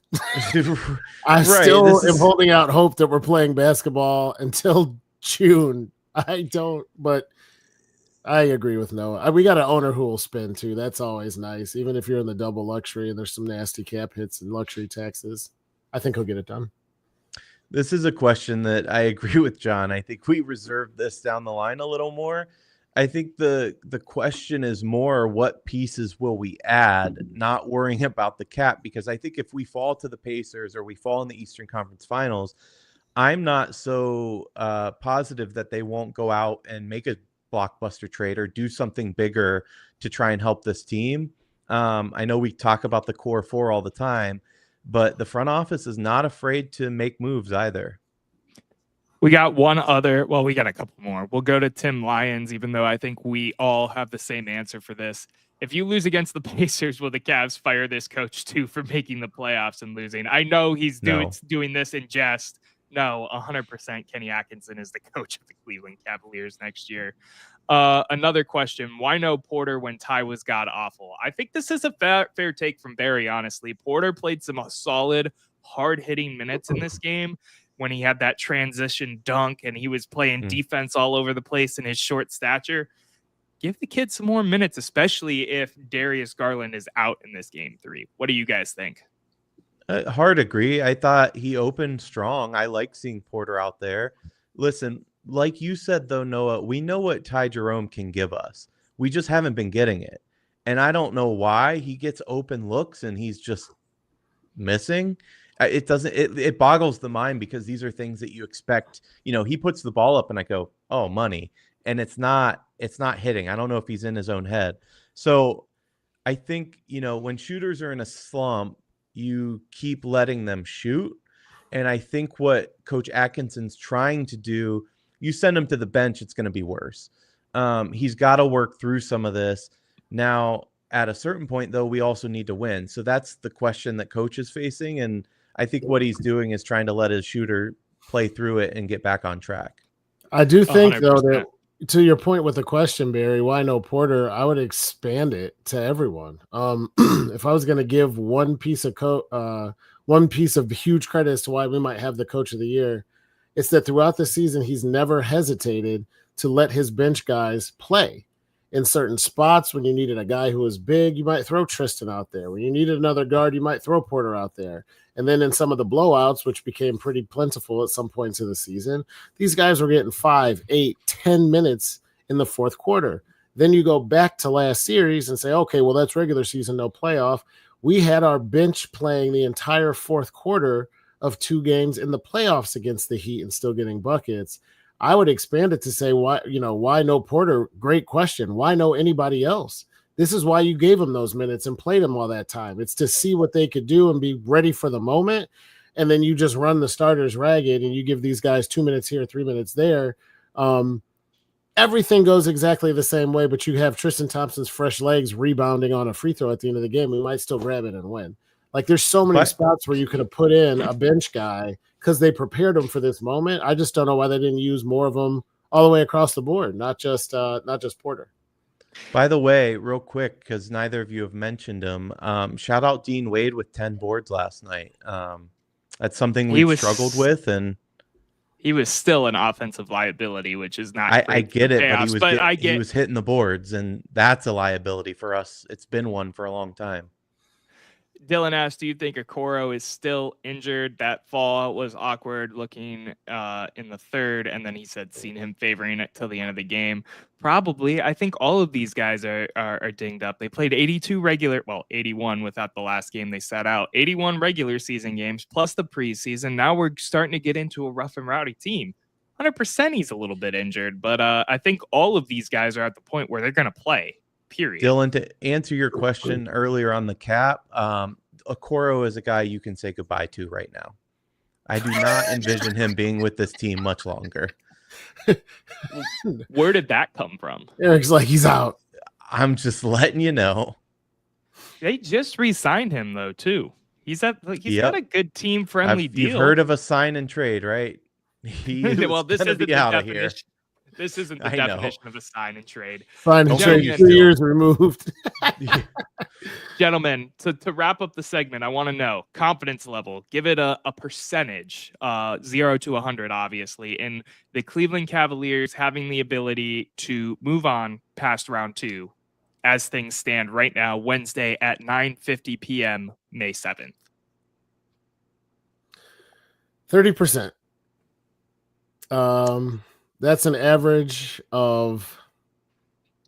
I still am holding out hope that we're playing basketball until June. I don't, but I agree with Noah. We got an owner who will spend too. That's always nice. Even if you're in the double luxury and there's some nasty cap hits and luxury taxes, I think he'll get it done. This is a question that I agree with John. I think we reserve this down the line a little more. I think the question is more what pieces will we add, not worrying about the cap, because I think if we fall to the Pacers or we fall in the Eastern Conference Finals, I'm not so positive that they won't go out and make a blockbuster trade or do something bigger to try and help this team. I know we talk about the core 4 all the time, but the front office is not afraid to make moves either. We got one other. Well, we got a couple more. We'll go to Tim Lyons, even though I think we all have the same answer for this. If you lose against the Pacers, will the Cavs fire this coach too for making the playoffs and losing? I know he's doing this in jest. No, 100% Kenny Atkinson is the coach of the Cleveland Cavaliers next year. Another question. Why no Porter when Ty was god awful? I think this is a fair take from Barry, honestly. Porter played some solid, hard-hitting minutes in this game when he had that transition dunk and he was playing defense all over the place in his short stature. Give the kid some more minutes, especially if Darius Garland is out in this game 3. What do you guys think? Hard agree. I thought he opened strong. I like seeing Porter out there. Listen, like you said, though, Noah, we know what Ty Jerome can give us. We just haven't been getting it. And I don't know why he gets open looks and he's just missing. It boggles the mind because these are things that you expect. He puts the ball up and I go, oh, money. And it's not hitting. I don't know if he's in his own head. So I think, when shooters are in a slump, you keep letting them shoot. And I think what Coach Atkinson's trying to do, you send him to the bench, it's going to be worse. He's got to work through some of this. Now, at a certain point, though, we also need to win. So that's the question that Coach is facing. And I think what he's doing is trying to let his shooter play through it and get back on track. I do think, 100%. though, that to your point with the question, Barry, why no Porter, I would expand it to everyone. If I was going to give one piece of huge credit as to why we might have the coach of the year, it's that throughout the season, he's never hesitated to let his bench guys play. In certain spots, when you needed a guy who was big, you might throw Tristan out there. When you needed another guard, you might throw Porter out there. And then in some of the blowouts, which became pretty plentiful at some points of the season, these guys were getting 5, 8, 10 minutes in the fourth quarter. Then you go back to last series and say, okay, well, that's regular season, no playoff. We had our bench playing the entire fourth quarter of 2 games in the playoffs against the Heat and still getting buckets. I would expand it to say, why no Porter? Great question. Why no anybody else? This is why you gave them those minutes and played them all that time. It's to see what they could do and be ready for the moment. And then you just run the starters ragged and you give these guys 2 minutes here, 3 minutes there. Everything goes exactly the same way, but you have Tristan Thompson's fresh legs rebounding on a free throw at the end of the game. We might still grab it and win. Like there's so many spots where you could have put in a bench guy because they prepared them for this moment. I just don't know why they didn't use more of them all the way across the board, not just Porter. By the way, real quick, because neither of you have mentioned him, shout out Dean Wade with 10 boards last night. That's something we struggled with, and he was still an offensive liability, which is not. I get it, but he was hitting the boards, and that's a liability for us. It's been one for a long time. Dylan asked, do you think Okoro is still injured? That fall was awkward looking in the third. And then he said, seen him favoring it till the end of the game. Probably. I think all of these guys are dinged up. They played 81 without the last game they sat out. 81 regular season games plus the preseason. Now we're starting to get into a rough and rowdy team. 100% he's a little bit injured. But I think all of these guys are at the point where they're going to play. Period. Dylan, to answer your question earlier on the cap, Okoro is a guy you can say goodbye to right now. I do not envision him being with this team much longer. Where did that come from? Eric's like, he's out. I'm just letting you know. They just re-signed him though too. He's got a good team friendly deal. You've heard of a sign and trade, right? Well, this isn't the definition. This isn't the definition of a sign and trade. Sign and trade 2 years removed. Gentlemen, to wrap up the segment, I want to know confidence level. Give it a percentage, 0 to 100, obviously, in the Cleveland Cavaliers having the ability to move on past round 2 as things stand right now, Wednesday at 9:50 p.m., May 7th. 30%. That's an average of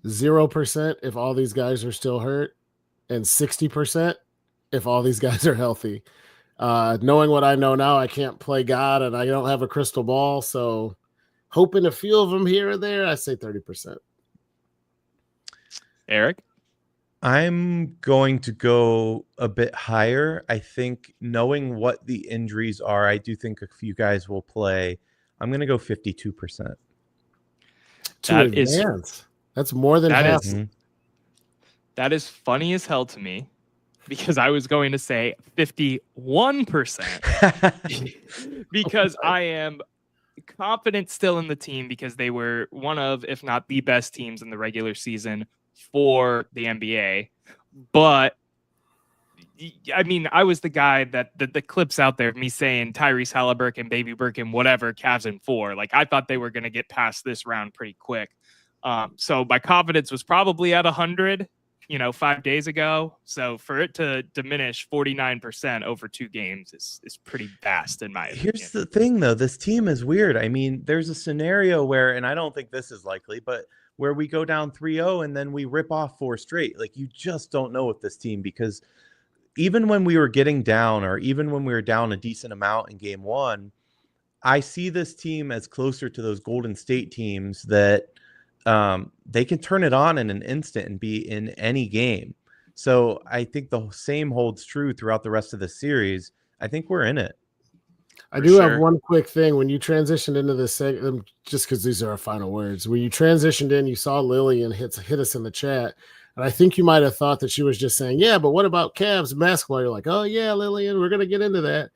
0% if all these guys are still hurt, and 60% if all these guys are healthy. Knowing what I know now, I can't play God and I don't have a crystal ball. So hoping a few of them here and there, I say 30%. Erik? I'm going to go a bit higher. I think knowing what the injuries are, I do think a few guys will play. I'm going to go 52%. That's more than half. That is funny as hell to me because I was going to say 51% because I am confident still in the team because they were one of, if not the best teams in the regular season for the NBA. But I mean, I was the guy that the clips out there of me saying Tyrese Halliburton, Baby Birkin, whatever, Cavs in 4. Like, I thought they were going to get past this round pretty quick. So my confidence was probably at 100, 5 days ago. So for it to diminish 49% over 2 games is pretty vast in my opinion. Here's the thing, though. This team is weird. I mean, there's a scenario where, and I don't think this is likely, but where we go down 3-0 and then we rip off 4 straight. Like, you just don't know with this team, because even when we were getting down, or even when we were down a decent amount in game 1, I see this team as closer to those Golden State teams that they can turn it on in an instant and be in any game. So I think the same holds true throughout the rest of the series. I think we're in it. I do have one quick thing. When you transitioned into this segment, just because these are our final words, when you transitioned in, you saw Lillian hit us in the chat. And I think you might have thought that she was just saying, yeah, but what about Cavs basketball? You're like, oh, yeah, Lillian, we're going to get into that.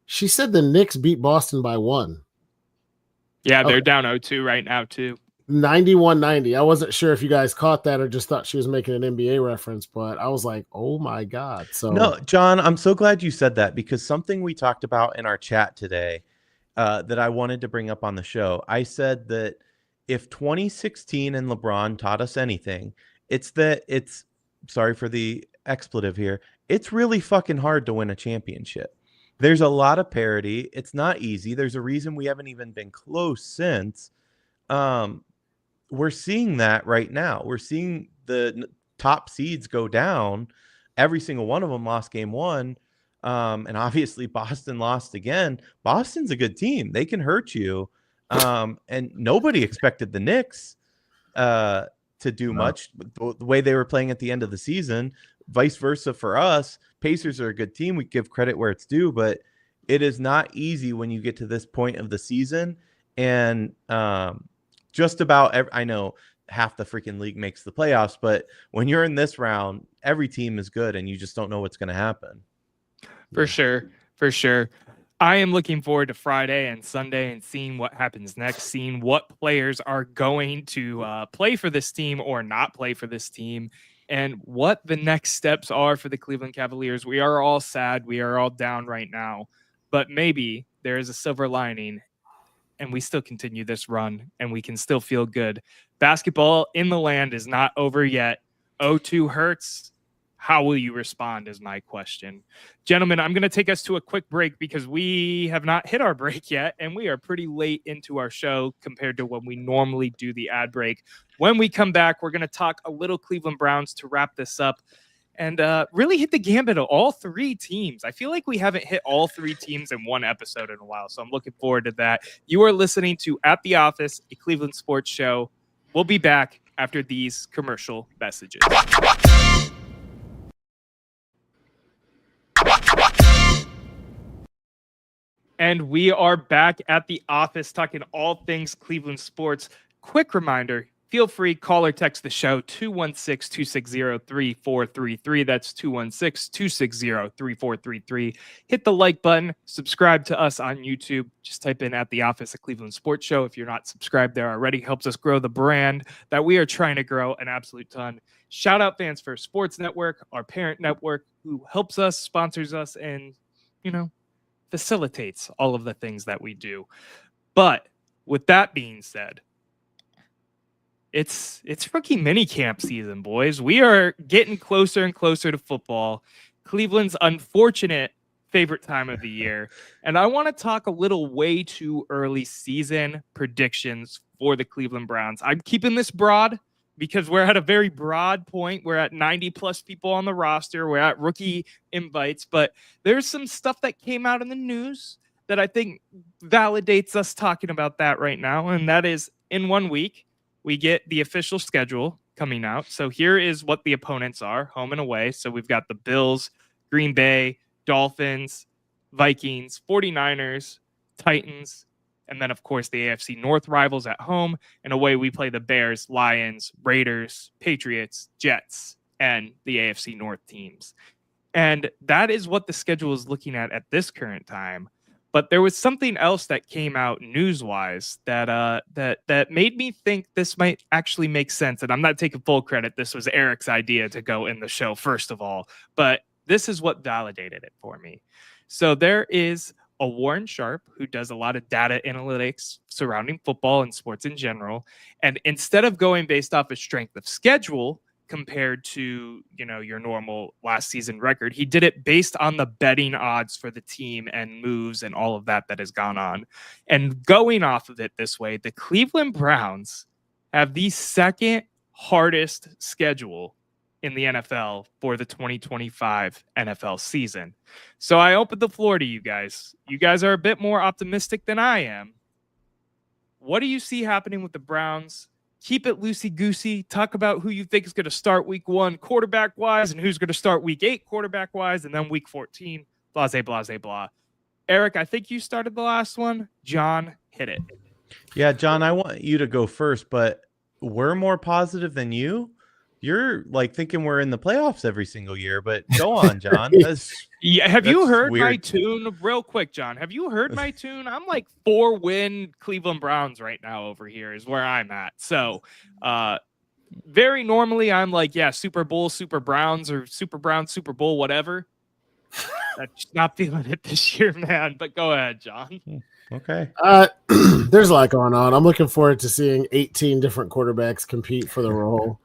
She said the Knicks beat Boston by 1. Yeah, they're down 0-2 right now, too. 91-90. I wasn't sure if you guys caught that or just thought she was making an NBA reference, but I was like, oh, my God. So no, John, I'm so glad you said that, because something we talked about in our chat today that I wanted to bring up on the show. I said that if 2016 and LeBron taught us anything, it's sorry for the expletive here, it's really fucking hard to win a championship. There's a lot of parity. It's not easy. There's a reason we haven't even been close since. We're seeing that right now. We're seeing the top seeds go down. Every single one of them lost game 1. And obviously Boston lost again. Boston's a good team. They can hurt you. And nobody expected the Knicks to do much the way they were playing at the end of the season. Vice versa for us. Pacers are a good team. We give credit where it's due, but it is not easy when you get to this point of the season. And just about I know half the freaking league makes the playoffs, but when you're in this round, every team is good and you just don't know what's going to happen. For sure. I am looking forward to Friday and Sunday and seeing what happens next, seeing what players are going to play for this team or not play for this team, and what the next steps are for the Cleveland Cavaliers. We are all sad. We are all down right now, but maybe there is a silver lining and we still continue this run and we can still feel good. Basketball in the land is not over yet. 0-2 hurts. How will you respond is my question. Gentlemen, I'm going to take us to a quick break because we have not hit our break yet, and we are pretty late into our show compared to when we normally do the ad break. When we come back, we're going to talk a little Cleveland Browns to wrap this up and really hit the gambit of all 3 teams. I feel like we haven't hit all 3 teams in one episode in a while, so I'm looking forward to that. You are listening to At the Office, a Cleveland sports show. We'll be back after these commercial messages. And we are back at the office talking all things Cleveland sports. Quick reminder, feel free, call or text the show, 216-260-3433. That's 216-260-3433. Hit the like button. Subscribe to us on YouTube. Just type in At the Office, a Cleveland sports show. If you're not subscribed there already, helps us grow the brand that we are trying to grow an absolute ton. Shout out Fans First Sports Network, our parent network, who helps us, sponsors us, and, facilitates all of the things that we do. But with that being said, it's rookie minicamp season, boys. We are getting closer and closer to football. Cleveland's unfortunate favorite time of the year. And I want to talk a little way too early season predictions for the Cleveland Browns. I'm keeping this broad because we're at a very broad point. We're at 90 plus people on the roster. We're at rookie invites, but there's some stuff that came out in the news that I think validates us talking about that right now. And that is, in 1 week, we get the official schedule coming out. So here is what the opponents are, home and away. So we've got the Bills, Green Bay, Dolphins, Vikings, 49ers, Titans, and then, of course, the AFC North rivals at home. And away we play the Bears, Lions, Raiders, Patriots, Jets, and the AFC North teams. And that is what the schedule is looking at this current time. But there was something else that came out news-wise that made me think this might actually make sense. And I'm not taking full credit. This was Erik's idea to go in the show, first of all. But this is what validated it for me. So there is a Warren Sharp who does a lot of data analytics surrounding football and sports in general. And instead of going based off of strength of schedule compared to, your normal last season record, he did it based on the betting odds for the team and moves and all of that has gone on. And going off of it this way, the Cleveland Browns have the second hardest schedule in the NFL for the 2025 NFL season. So I open the floor to you guys. You guys are a bit more optimistic than I am. What do you see happening with the Browns? Keep it loosey-goosey. Talk about who you think is going to start week 1 quarterback-wise and who's going to start week 8 quarterback-wise and then week 14, blase, blase, blah. Erik, I think you started the last one. John, hit it. Yeah, John, I want you to go first, but we're more positive than you. You're like thinking we're in the playoffs every single year, but go on, John. Have you heard weird. My tune real quick, John? Have you heard my tune? I'm like 4-win Cleveland Browns right now over here is where I'm at. So very normally I'm like, yeah, Super Bowl, Super Browns or Super Browns, Super Bowl, whatever. I'm just not feeling it this year, man. But go ahead, John. Okay. There's a lot going on. I'm looking forward to seeing 18 different quarterbacks compete for the role.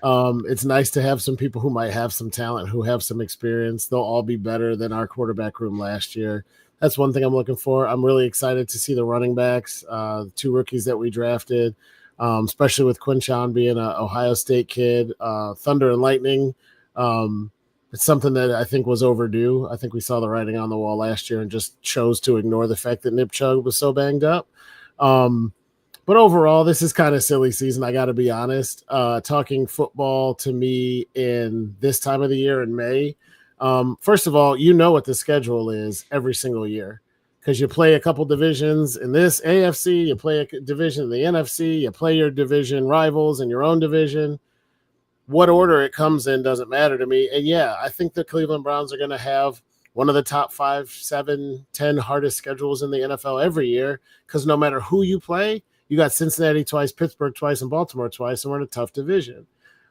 It's nice to have some people who might have some talent, who have some experience. They'll all be better than our quarterback room last year. That's one thing I'm looking for. I'm really excited to see the running backs, 2 rookies that we drafted, especially with Quinshon being an Ohio State kid. Thunder and Lightning. It's something that I think was overdue. I think we saw the writing on the wall last year and just chose to ignore the fact that Nip Chug was so banged up. But overall, this is kind of silly season. I got to be honest. Talking football to me in this time of the year in May. First of all, you know what the schedule is every single year because you play a couple divisions in this AFC, you play a division in the NFC, you play your division rivals in your own division. What order it comes in doesn't matter to me. And yeah, I think the Cleveland Browns are going to have one of the top 5, 7, 10 hardest schedules in the NFL every year because no matter who you play, you got Cincinnati twice, Pittsburgh twice, and Baltimore twice, and we're in a tough division.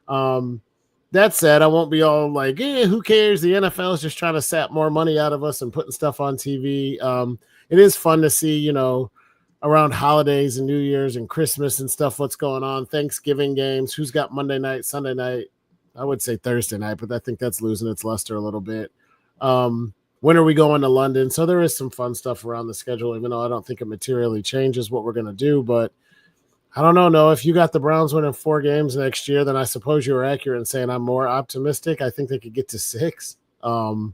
That said, I won't be all like, who cares? The NFL is just trying to sap more money out of us and putting stuff on TV. It is fun to see, around holidays and New Year's and Christmas and stuff, what's going on, Thanksgiving games, who's got Monday night, Sunday night. I would say Thursday night, but I think that's losing its luster a little bit. When are we going to London? So there is some fun stuff around the schedule, even though I don't think it materially changes what we're going to do. But I don't know, Noah, if you got the Browns winning 4 games next year, then I suppose you were accurate in saying I'm more optimistic. I think they could get to 6. But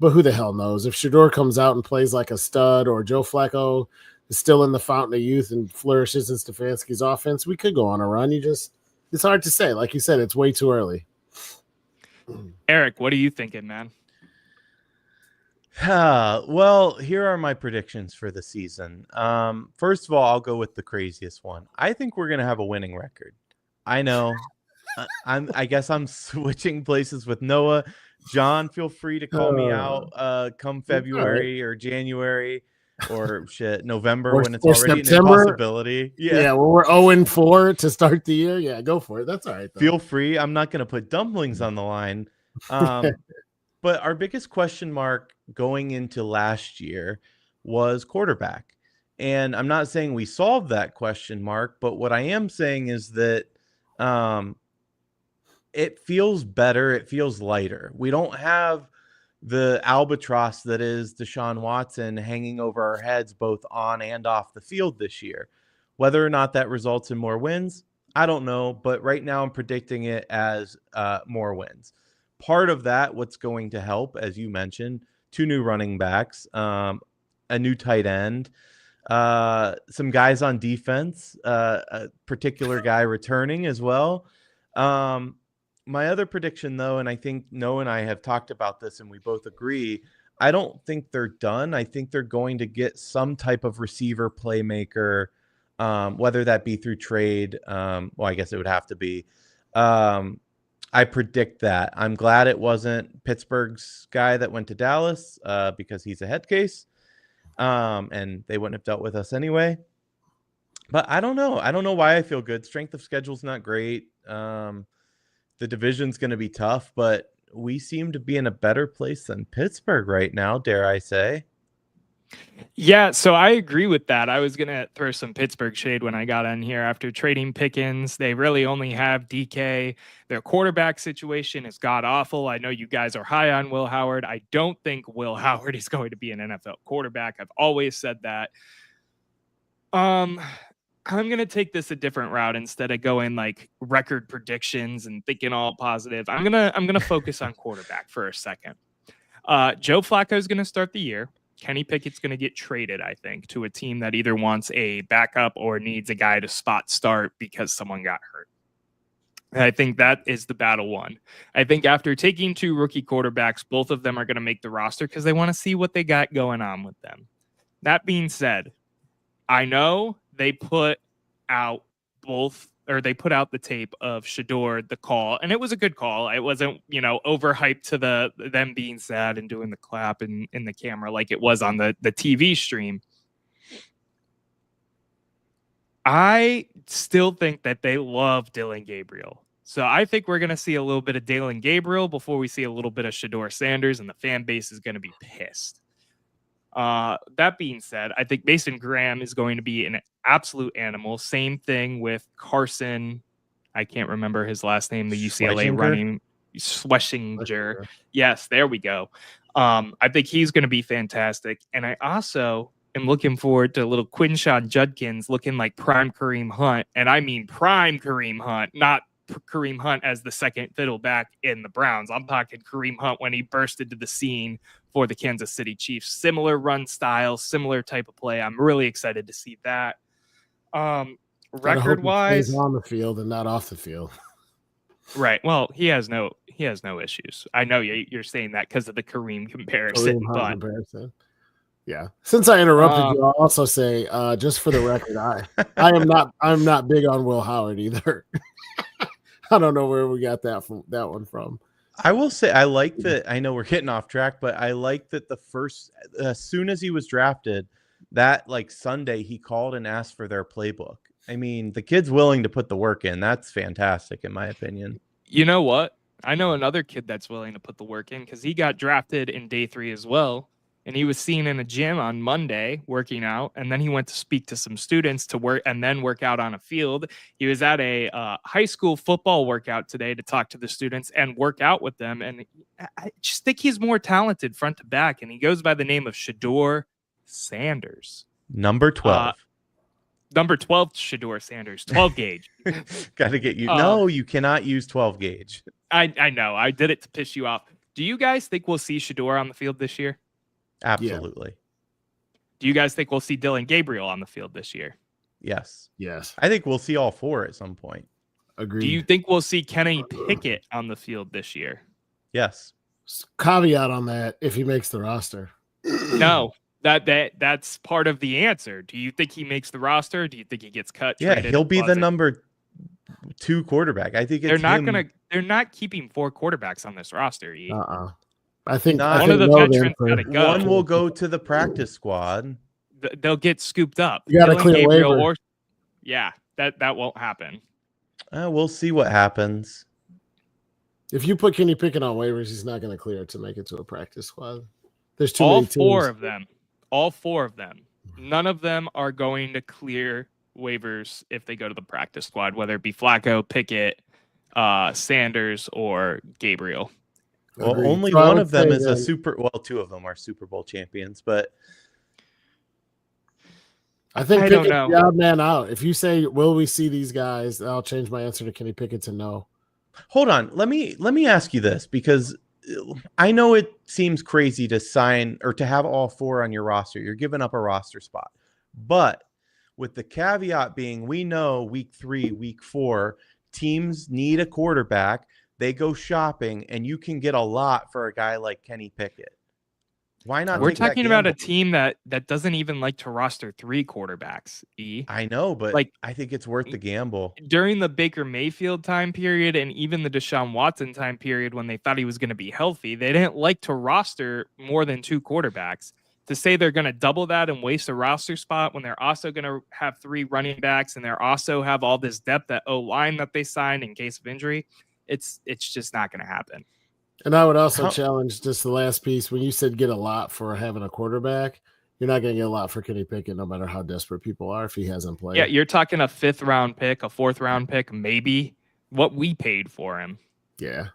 who the hell knows? If Shador comes out and plays like a stud or Joe Flacco is still in the fountain of youth and flourishes in Stefanski's offense, we could go on a run. It's hard to say. Like you said, it's way too early. Erik, what are you thinking, man? Well, here are my predictions for the season. First of all, I'll go with the craziest one. I think we're going to have a winning record. I know. I guess I'm switching places with Noah. John, feel free to call me out come February or January or November when it's already September. An impossibility. Yeah, well, we're 0-4 to start the year. Yeah, go for it. That's all right, though. Feel free. I'm not going to put dumplings on the line. But our biggest question mark going into last year was quarterback. And I'm not saying we solved that question mark, but what I am saying is that it feels better. It feels lighter. We don't have the albatross that is Deshaun Watson hanging over our heads both on and off the field this year. Whether or not that results in more wins, I don't know. But right now I'm predicting it as more wins. Part of that, what's going to help, as you mentioned, 2 new running backs, a new tight end, some guys on defense, a particular guy returning as well. My other prediction, though, and I think Noah and I have talked about this and we both agree, I don't think they're done. I think they're going to get some type of receiver playmaker, whether that be through trade. Well, I guess it would have to be. I predict that. I'm glad it wasn't Pittsburgh's guy that went to Dallas because he's a head case. and they wouldn't have dealt with us anyway. But I don't know. I don't know why I feel good. Strength of schedule's not great. The division's going to be tough, but we seem to be in a better place than Pittsburgh right now, dare I say. Yeah, so I agree with that. I was going to throw some Pittsburgh shade when I got on here. After trading Pickens, they really only have DK. Their quarterback situation is god-awful. I know you guys are high on Will Howard. I don't think Will Howard is going to be an NFL quarterback. I've always said that. I'm going to take this a different route instead of going like record predictions and thinking all positive. I'm going to focus on quarterback for a second. Joe Flacco is going to start the year. Kenny Pickett's going to get traded, I think, to a team that either wants a backup or needs a guy to spot start because someone got hurt. And I think that is the battle one. I think after taking 2 rookie quarterbacks, both of them are going to make the roster because they want to see what they got going on with them. That being said, I know they put out the tape of Shador, the call, and it was a good call. It wasn't, overhyped to them being sad and doing the clap in the camera like it was on the TV stream. I still think that they love Dylan Gabriel. So I think we're going to see a little bit of Dylan Gabriel before we see a little bit of Shador Sanders, and the fan base is going to be pissed. That being said, I think Mason Graham is going to be an absolute animal. Same thing with Carson. I can't remember his last name, the UCLA running Schlesinger. Yes, there we go. I think he's going to be fantastic. And I also am looking forward to little Quinshawn Judkins looking like prime Kareem Hunt. And I mean prime Kareem Hunt, not Kareem Hunt as the second fiddle back in the Browns. I'm talking Kareem Hunt when he burst into the scene for the Kansas City Chiefs. Similar run style, similar type of play. I'm really excited to see that. Record wise, on the field and not off the field. Right. Well, he has no issues. I know you're saying that because of the Kareem comparison. Yeah. Since I interrupted you, I'll also say, just for the record, I'm not big on Will Howard either. I don't know where we got that one from. I will say I like that. I know we're getting off track, but I like that as soon as he was drafted, that like Sunday he called and asked for their playbook. I mean, the kid's willing to put the work in. That's fantastic, in my opinion. You know what? I know another kid that's willing to put the work in because he got drafted in day 3 as well. And he was seen in a gym on Monday working out. And then he went to speak to some students to work and then work out on a field. He was at a high school football workout today to talk to the students and work out with them. And I just think he's more talented front to back. And he goes by the name of Shador Sanders. Number 12. Number 12, Shador Sanders, 12 gauge. Got to get you. No, you cannot use 12 gauge. I know. I did it to piss you off. Do you guys think we'll see Shador on the field this year? Absolutely. Yeah. Do you guys think we'll see Dylan Gabriel on the field this year? Yes. I think we'll see all 4 at some point. Agreed. Do you think we'll see Kenny Pickett on the field this year? Yes. Caveat on that, if he makes the roster. No. That's part of the answer. Do you think he makes the roster? Do you think he gets cut? Yeah, he'll be the number 2 quarterback. I think they're not keeping 4 quarterbacks on this roster. I think one of the veterans got to go. One will go to the practice squad. They'll get scooped up. You got to clear waiver. That won't happen. We'll see what happens. If you put Kenny Pickett on waivers, he's not going to clear it to make it to a practice squad. There's too many teams. All 4 of them. None of them are going to clear waivers if they go to the practice squad, whether it be Flacco, Pickett, Sanders, or Gabriel. Well, only one of them is two of them are Super Bowl champions, but I think Pickett's the odd man out. If you say, will we see these guys, I'll change my answer to Kenny Pickett to no. Hold on. Let me ask you this, because I know it seems crazy to sign or to have all 4 on your roster. You're giving up a roster spot. But with the caveat being, we know week 3, week 4, teams need a quarterback. They go shopping, and you can get a lot for a guy like Kenny Pickett. Why not? We're talking about a team that doesn't even like to roster 3 quarterbacks. I know, but I think it's worth the gamble. During the Baker Mayfield time period and even the Deshaun Watson time period when they thought he was going to be healthy, they didn't like to roster more than 2 quarterbacks. to say they're going to double that and waste a roster spot when they're also going to have 3 running backs and they're also have all this depth at O-line that they signed in case of injury, it's just not going to happen. And I would also challenge just the last piece. When you said get a lot for having a quarterback, you're not going to get a lot for Kenny Pickett, no matter how desperate people are if he hasn't played. Yeah, you're talking a 5th round pick, a 4th round pick, maybe what we paid for him. Yeah.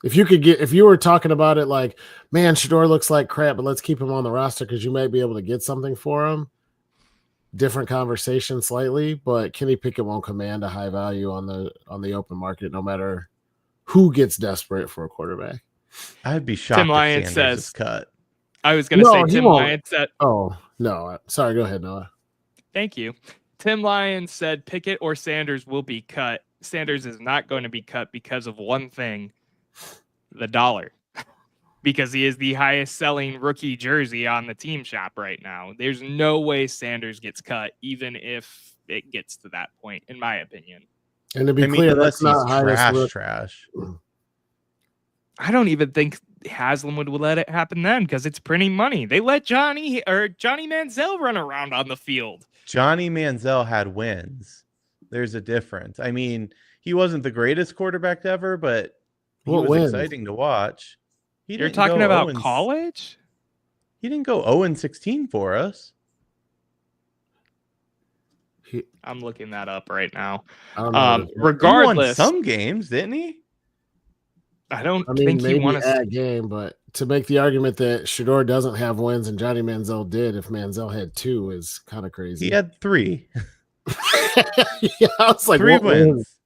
If you were talking about it like, man, Shedeur looks like crap, but let's keep him on the roster because you might be able to get something for him. Different conversation slightly, but Kenny Pickett won't command a high value on the open market, no matter who gets desperate for a quarterback. I'd be shocked Tim Lyons if Sanders says, is cut. I was going to say Tim Lyons said. Oh, no. Sorry, go ahead, Noah. Thank you. Tim Lyons said Pickett or Sanders will be cut. Sanders is not going to be cut because of one thing, the dollar. Because he is the highest selling rookie jersey on the team shop right now. There's no way Sanders gets cut, even if it gets to that point, in my opinion. And to be clear, that's not trash. I don't even think Haslam would let it happen then because it's printing money. They let Johnny Manziel run around on the field. Johnny Manziel had wins. There's a difference. I mean, he wasn't the greatest quarterback ever, but he was exciting to watch. You're talking about college? He didn't go 0-16 for us. I'm looking that up right now. He won Regardless, some games, didn't he? I think he won a game, but to make the argument that Shedeur doesn't have wins and Johnny Manziel did, if Manziel had 2, is kind of crazy. He had 3. Yeah, I was like, 3 wins.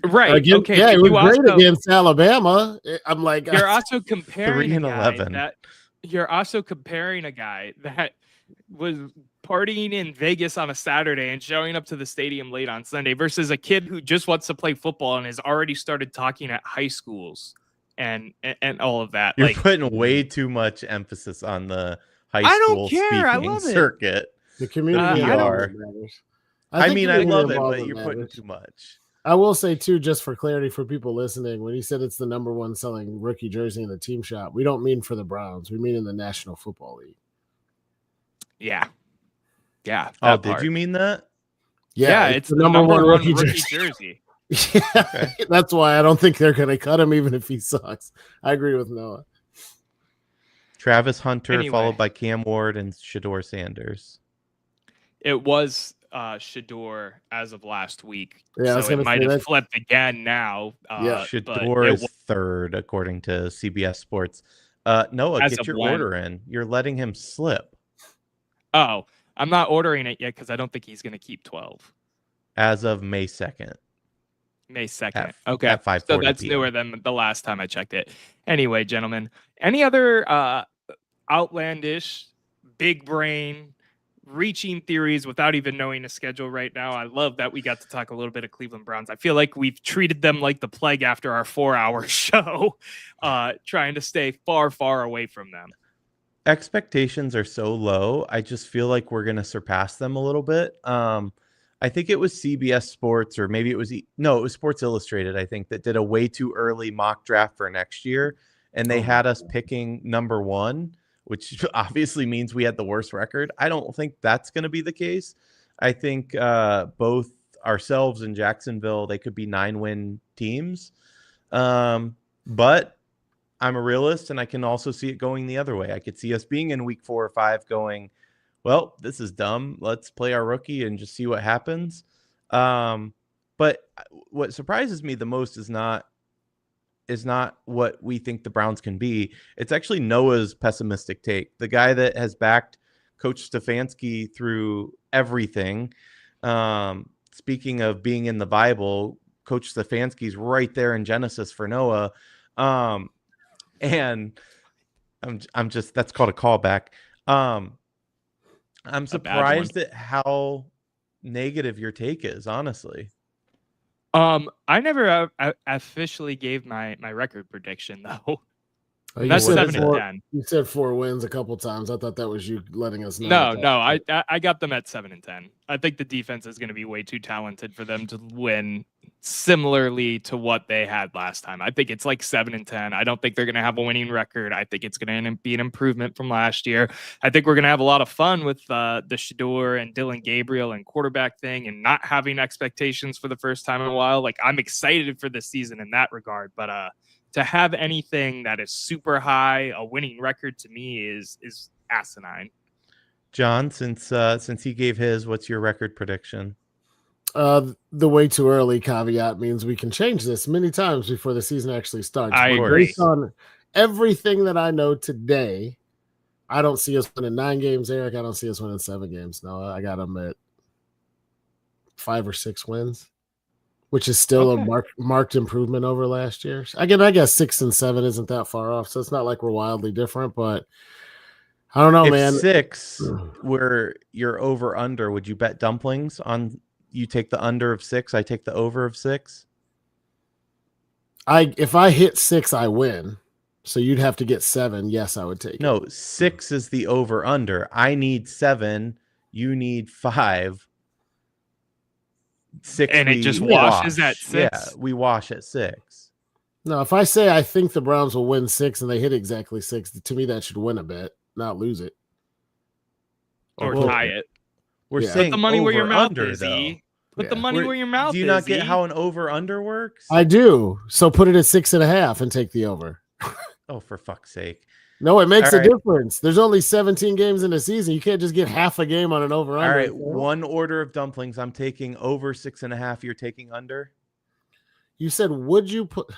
Right. Okay. Yeah, it was great against Alabama. I'm like, you're also comparing 3-11. You're also comparing a guy that was partying in Vegas on a Saturday and showing up to the stadium late on Sunday versus a kid who just wants to play football and has already started talking at high schools and all of that. You're putting way too much emphasis on the high school speaking circuit. The community matters. I love it, but you're putting too much. I will say, too, just for clarity for people listening, when he said it's the number 1 selling rookie jersey in the team shop, we don't mean for the Browns. We mean in the National Football League. Yeah. Yeah. Oh, did you mean that? Yeah, it's the number 1 rookie jersey. Yeah, okay. That's why I don't think they're going to cut him, even if he sucks. I agree with Noah. Travis Hunter, followed by Cam Ward and Shedeur Sanders. It was Shedeur as of last week. Yeah, so it might have flipped again now. Shedeur is 3rd, according to CBS Sports. Noah, get your order in. You're letting him slip. Oh, I'm not ordering it yet because I don't think he's going to keep 12. As of May 2nd. May 2nd. Okay. At 5:40 so that's newer than the last time I checked it. Anyway, gentlemen, any other outlandish, big brain, reaching theories without even knowing a schedule right now? I love that we got to talk a little bit of Cleveland Browns. I feel like we've treated them like the plague after our 4-hour show, trying to stay far, far away from them. Expectations are so low. I just feel like we're going to surpass them a little bit. I think it was CBS Sports, or maybe it was Sports Illustrated, I think, that did a way too early mock draft for next year. And they had us picking number 1, which obviously means we had the worst record. I don't think that's going to be the case. I think both ourselves and Jacksonville, they could be 9-win teams. But I'm a realist, and I can also see it going the other way. I could see us being in week 4 or 5 going, well, this is dumb. Let's play our rookie and just see what happens. But what surprises me the most is not what we think the Browns can be. It's actually Noah's pessimistic take. The guy that has backed Coach Stefanski through everything. Speaking of being in the Bible, Coach Stefanski's right there in Genesis for Noah. And I'm just, that's called a callback. I'm surprised at how negative your take is, honestly. I never officially gave my record prediction though. That's said 7-10. You said 4 wins a couple times. I thought that was you letting us know. No, I got them at 7-10. I think the defense is going to be way too talented for them to win similarly to what they had last time. I think it's like 7-10. I don't think they're going to have a winning record. I think it's going to be an improvement from last year. I think we're going to have a lot of fun with the Shedeur and Dylan Gabriel and quarterback thing and not having expectations for the first time in a while. Like, I'm excited for this season in that regard, but to have anything that is super high, a winning record to me is asinine. John, since he gave his, what's your record prediction? The way too early caveat means we can change this many times before the season actually starts. I agree. Based on everything that I know today, I don't see us winning 9 games, Eric. I don't see us winning 7 games. No, I got them at 5 or 6 wins, which is still a marked improvement over last year. Again, I guess 6 and 7 isn't that far off, so it's not like we're wildly different, but I don't know, man. 6 were your over under, would you bet dumplings on you take the under of 6, I take the over of 6? If I hit 6, I win. So you'd have to get 7. Yes, I would take it. No, 6 is the over under. I need 7, you need 5. 6 and it just washes at 6. Yeah, we wash at 6. No, if I say I think the Browns will win 6 and they hit exactly 6, to me that should win a bet, not lose it. Or tie it. We're saying put the money over where your mouth under, is, though. Put the money where your mouth is. Do you not get how an over under works? I do. So put it at 6.5 and take the over. Oh, for fuck's sake. No, it makes a difference. There's only 17 games in a season. You can't just get half a game on an over under. All right, one order of dumplings. I'm taking over 6.5. You're taking under. You said, would you put?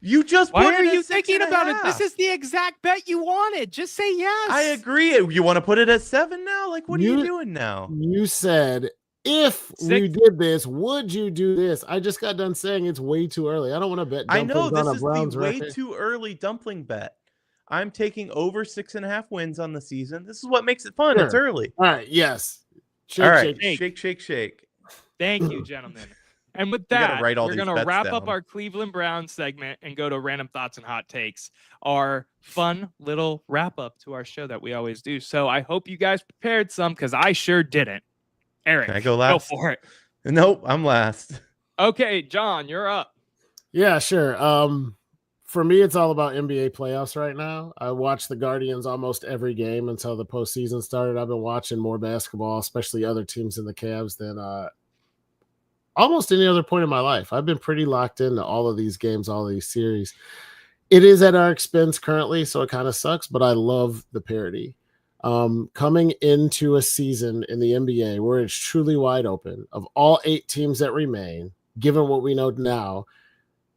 You just Why put are it you at thinking about it? 6.5. This is the exact bet you wanted. Just say yes. I agree. You want to put it at 7 now? Like, what are you doing now? You said, if we did this, would you do this? I just got done saying it's way too early. I don't want to bet. I know this on a is Browns the way record. too early dumpling bet. I'm taking over 6.5 wins on the season. This is what makes it fun. Sure. It's early. All right. Yes. All right. Shake. Thank you, gentlemen. And with that, we're going to wrap up our Cleveland Browns segment and go to random thoughts and hot takes, our fun little wrap up to our show that we always do. So I hope you guys prepared some because I sure didn't. Eric, can I go last? Go for it. Nope, I'm last. Okay, John, you're up. Yeah, sure. For me, it's all about NBA playoffs right now. I watch the Guardians almost every game until the postseason started. I've been watching more basketball, especially other teams in the Cavs, than almost any other point in my life. I've been pretty locked into all of these games, all of these series. It is at our expense currently, so it kind of sucks, but I love the parity. Coming into a season in the NBA where it's truly wide open, of all 8 teams that remain, given what we know now,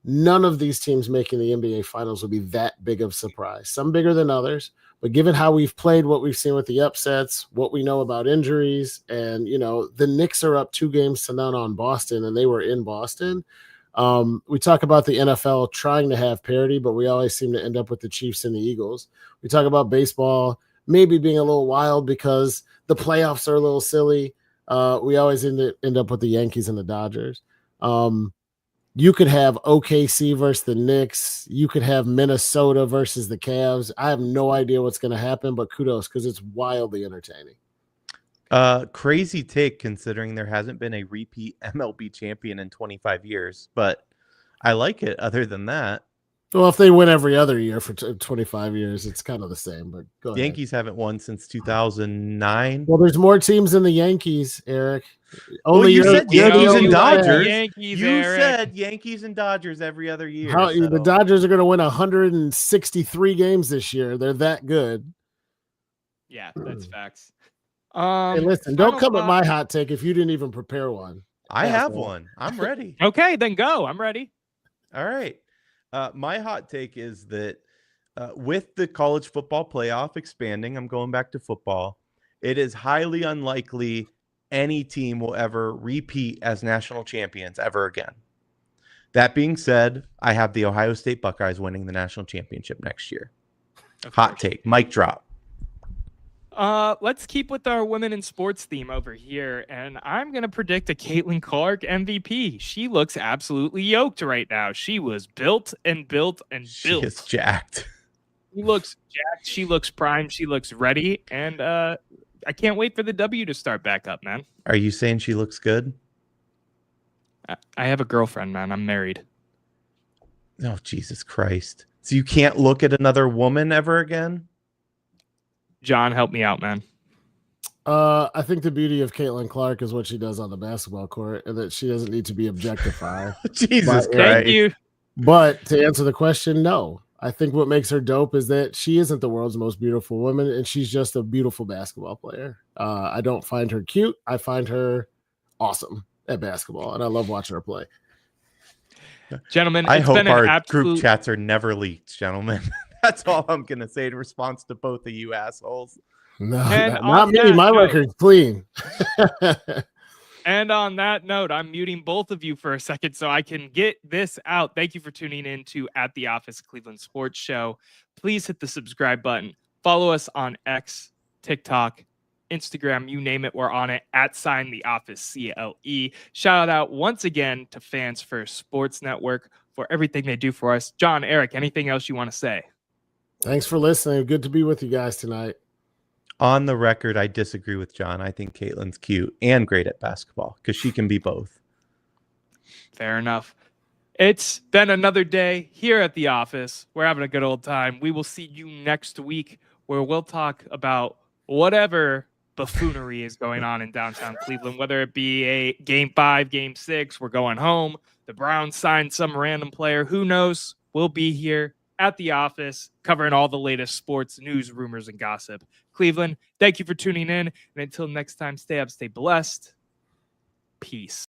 none of these teams making the NBA Finals will be that big of a surprise. Some bigger than others, but given how we've played, what we've seen with the upsets, what we know about injuries, and, the Knicks are up 2-0 on Boston, and they were in Boston. We talk about the NFL trying to have parity, but we always seem to end up with the Chiefs and the Eagles. We talk about baseball maybe being a little wild because the playoffs are a little silly. We always end up with the Yankees and the Dodgers. You could have OKC versus the Knicks. You could have Minnesota versus the Cavs. I have no idea what's going to happen, but kudos because it's wildly entertaining. Crazy take considering there hasn't been a repeat MLB champion in 25 years, but I like it other than that. Well, if they win every other year for 25 years, it's kind of the same, but go ahead. Yankees haven't won since 2009. Well, there's more teams than the Yankees, Eric. You said Yankees and Dodgers. You said Yankees and Dodgers every other year. The Dodgers are going to win 163 games this year. They're that good. Yeah, that's facts. Hey, listen, don't come at my hot take if you didn't even prepare one. I have one. I'm ready. Okay, then go. I'm ready. All right. My hot take is that with the college football playoff expanding, I'm going back to football, it is highly unlikely any team will ever repeat as national champions ever again. That being said, I have the Ohio State Buckeyes winning the national championship next year. Hot take. Mic drop. Let's keep with our women in sports theme over here, and I'm going to predict a Caitlin Clark MVP. She looks absolutely yoked right now. She was built and built and built. She is jacked. She looks jacked. She looks primed. She looks ready. And I can't wait for the W to start back up, man. Are you saying she looks good? I have a girlfriend, man. I'm married. Oh, Jesus Christ. So you can't look at another woman ever again? John, help me out, man. I think the beauty of Caitlin Clark is what she does on the basketball court, and that she doesn't need to be objectified. Jesus Christ. Thank you. But to answer the question, no. I think what makes her dope is that she isn't the world's most beautiful woman, and she's just a beautiful basketball player. I don't find her cute. I find her awesome at basketball, and I love watching her play. Gentlemen, I it's hope been an our absolute... group chats are never leaked, gentlemen. That's all I'm going to say in response to both of you assholes. No, not me. My record's clean. And on that note, I'm muting both of you for a second so I can get this out. Thank you for tuning in to At the Office Cleveland Sports Show. Please hit the subscribe button. Follow us on X, TikTok, Instagram, you name it, we're on it, @TheOffice, CLE. Shout out once again to Fans First Sports Network for everything they do for us. John, Erik, anything else you want to say? Thanks for listening. Good to be with you guys tonight. On the record, I disagree with John. I think Caitlin's cute and great at basketball because she can be both. Fair enough. It's been another day here at the office. We're having a good old time. We will see you next week where we'll talk about whatever buffoonery is going on in downtown Cleveland, whether it be a Game 5, Game 6, we're going home. The Browns signed some random player. Who knows? We'll be here at the office covering all the latest sports news, rumors, and gossip. Cleveland, thank you for tuning in. And until next time, stay up, stay blessed. Peace.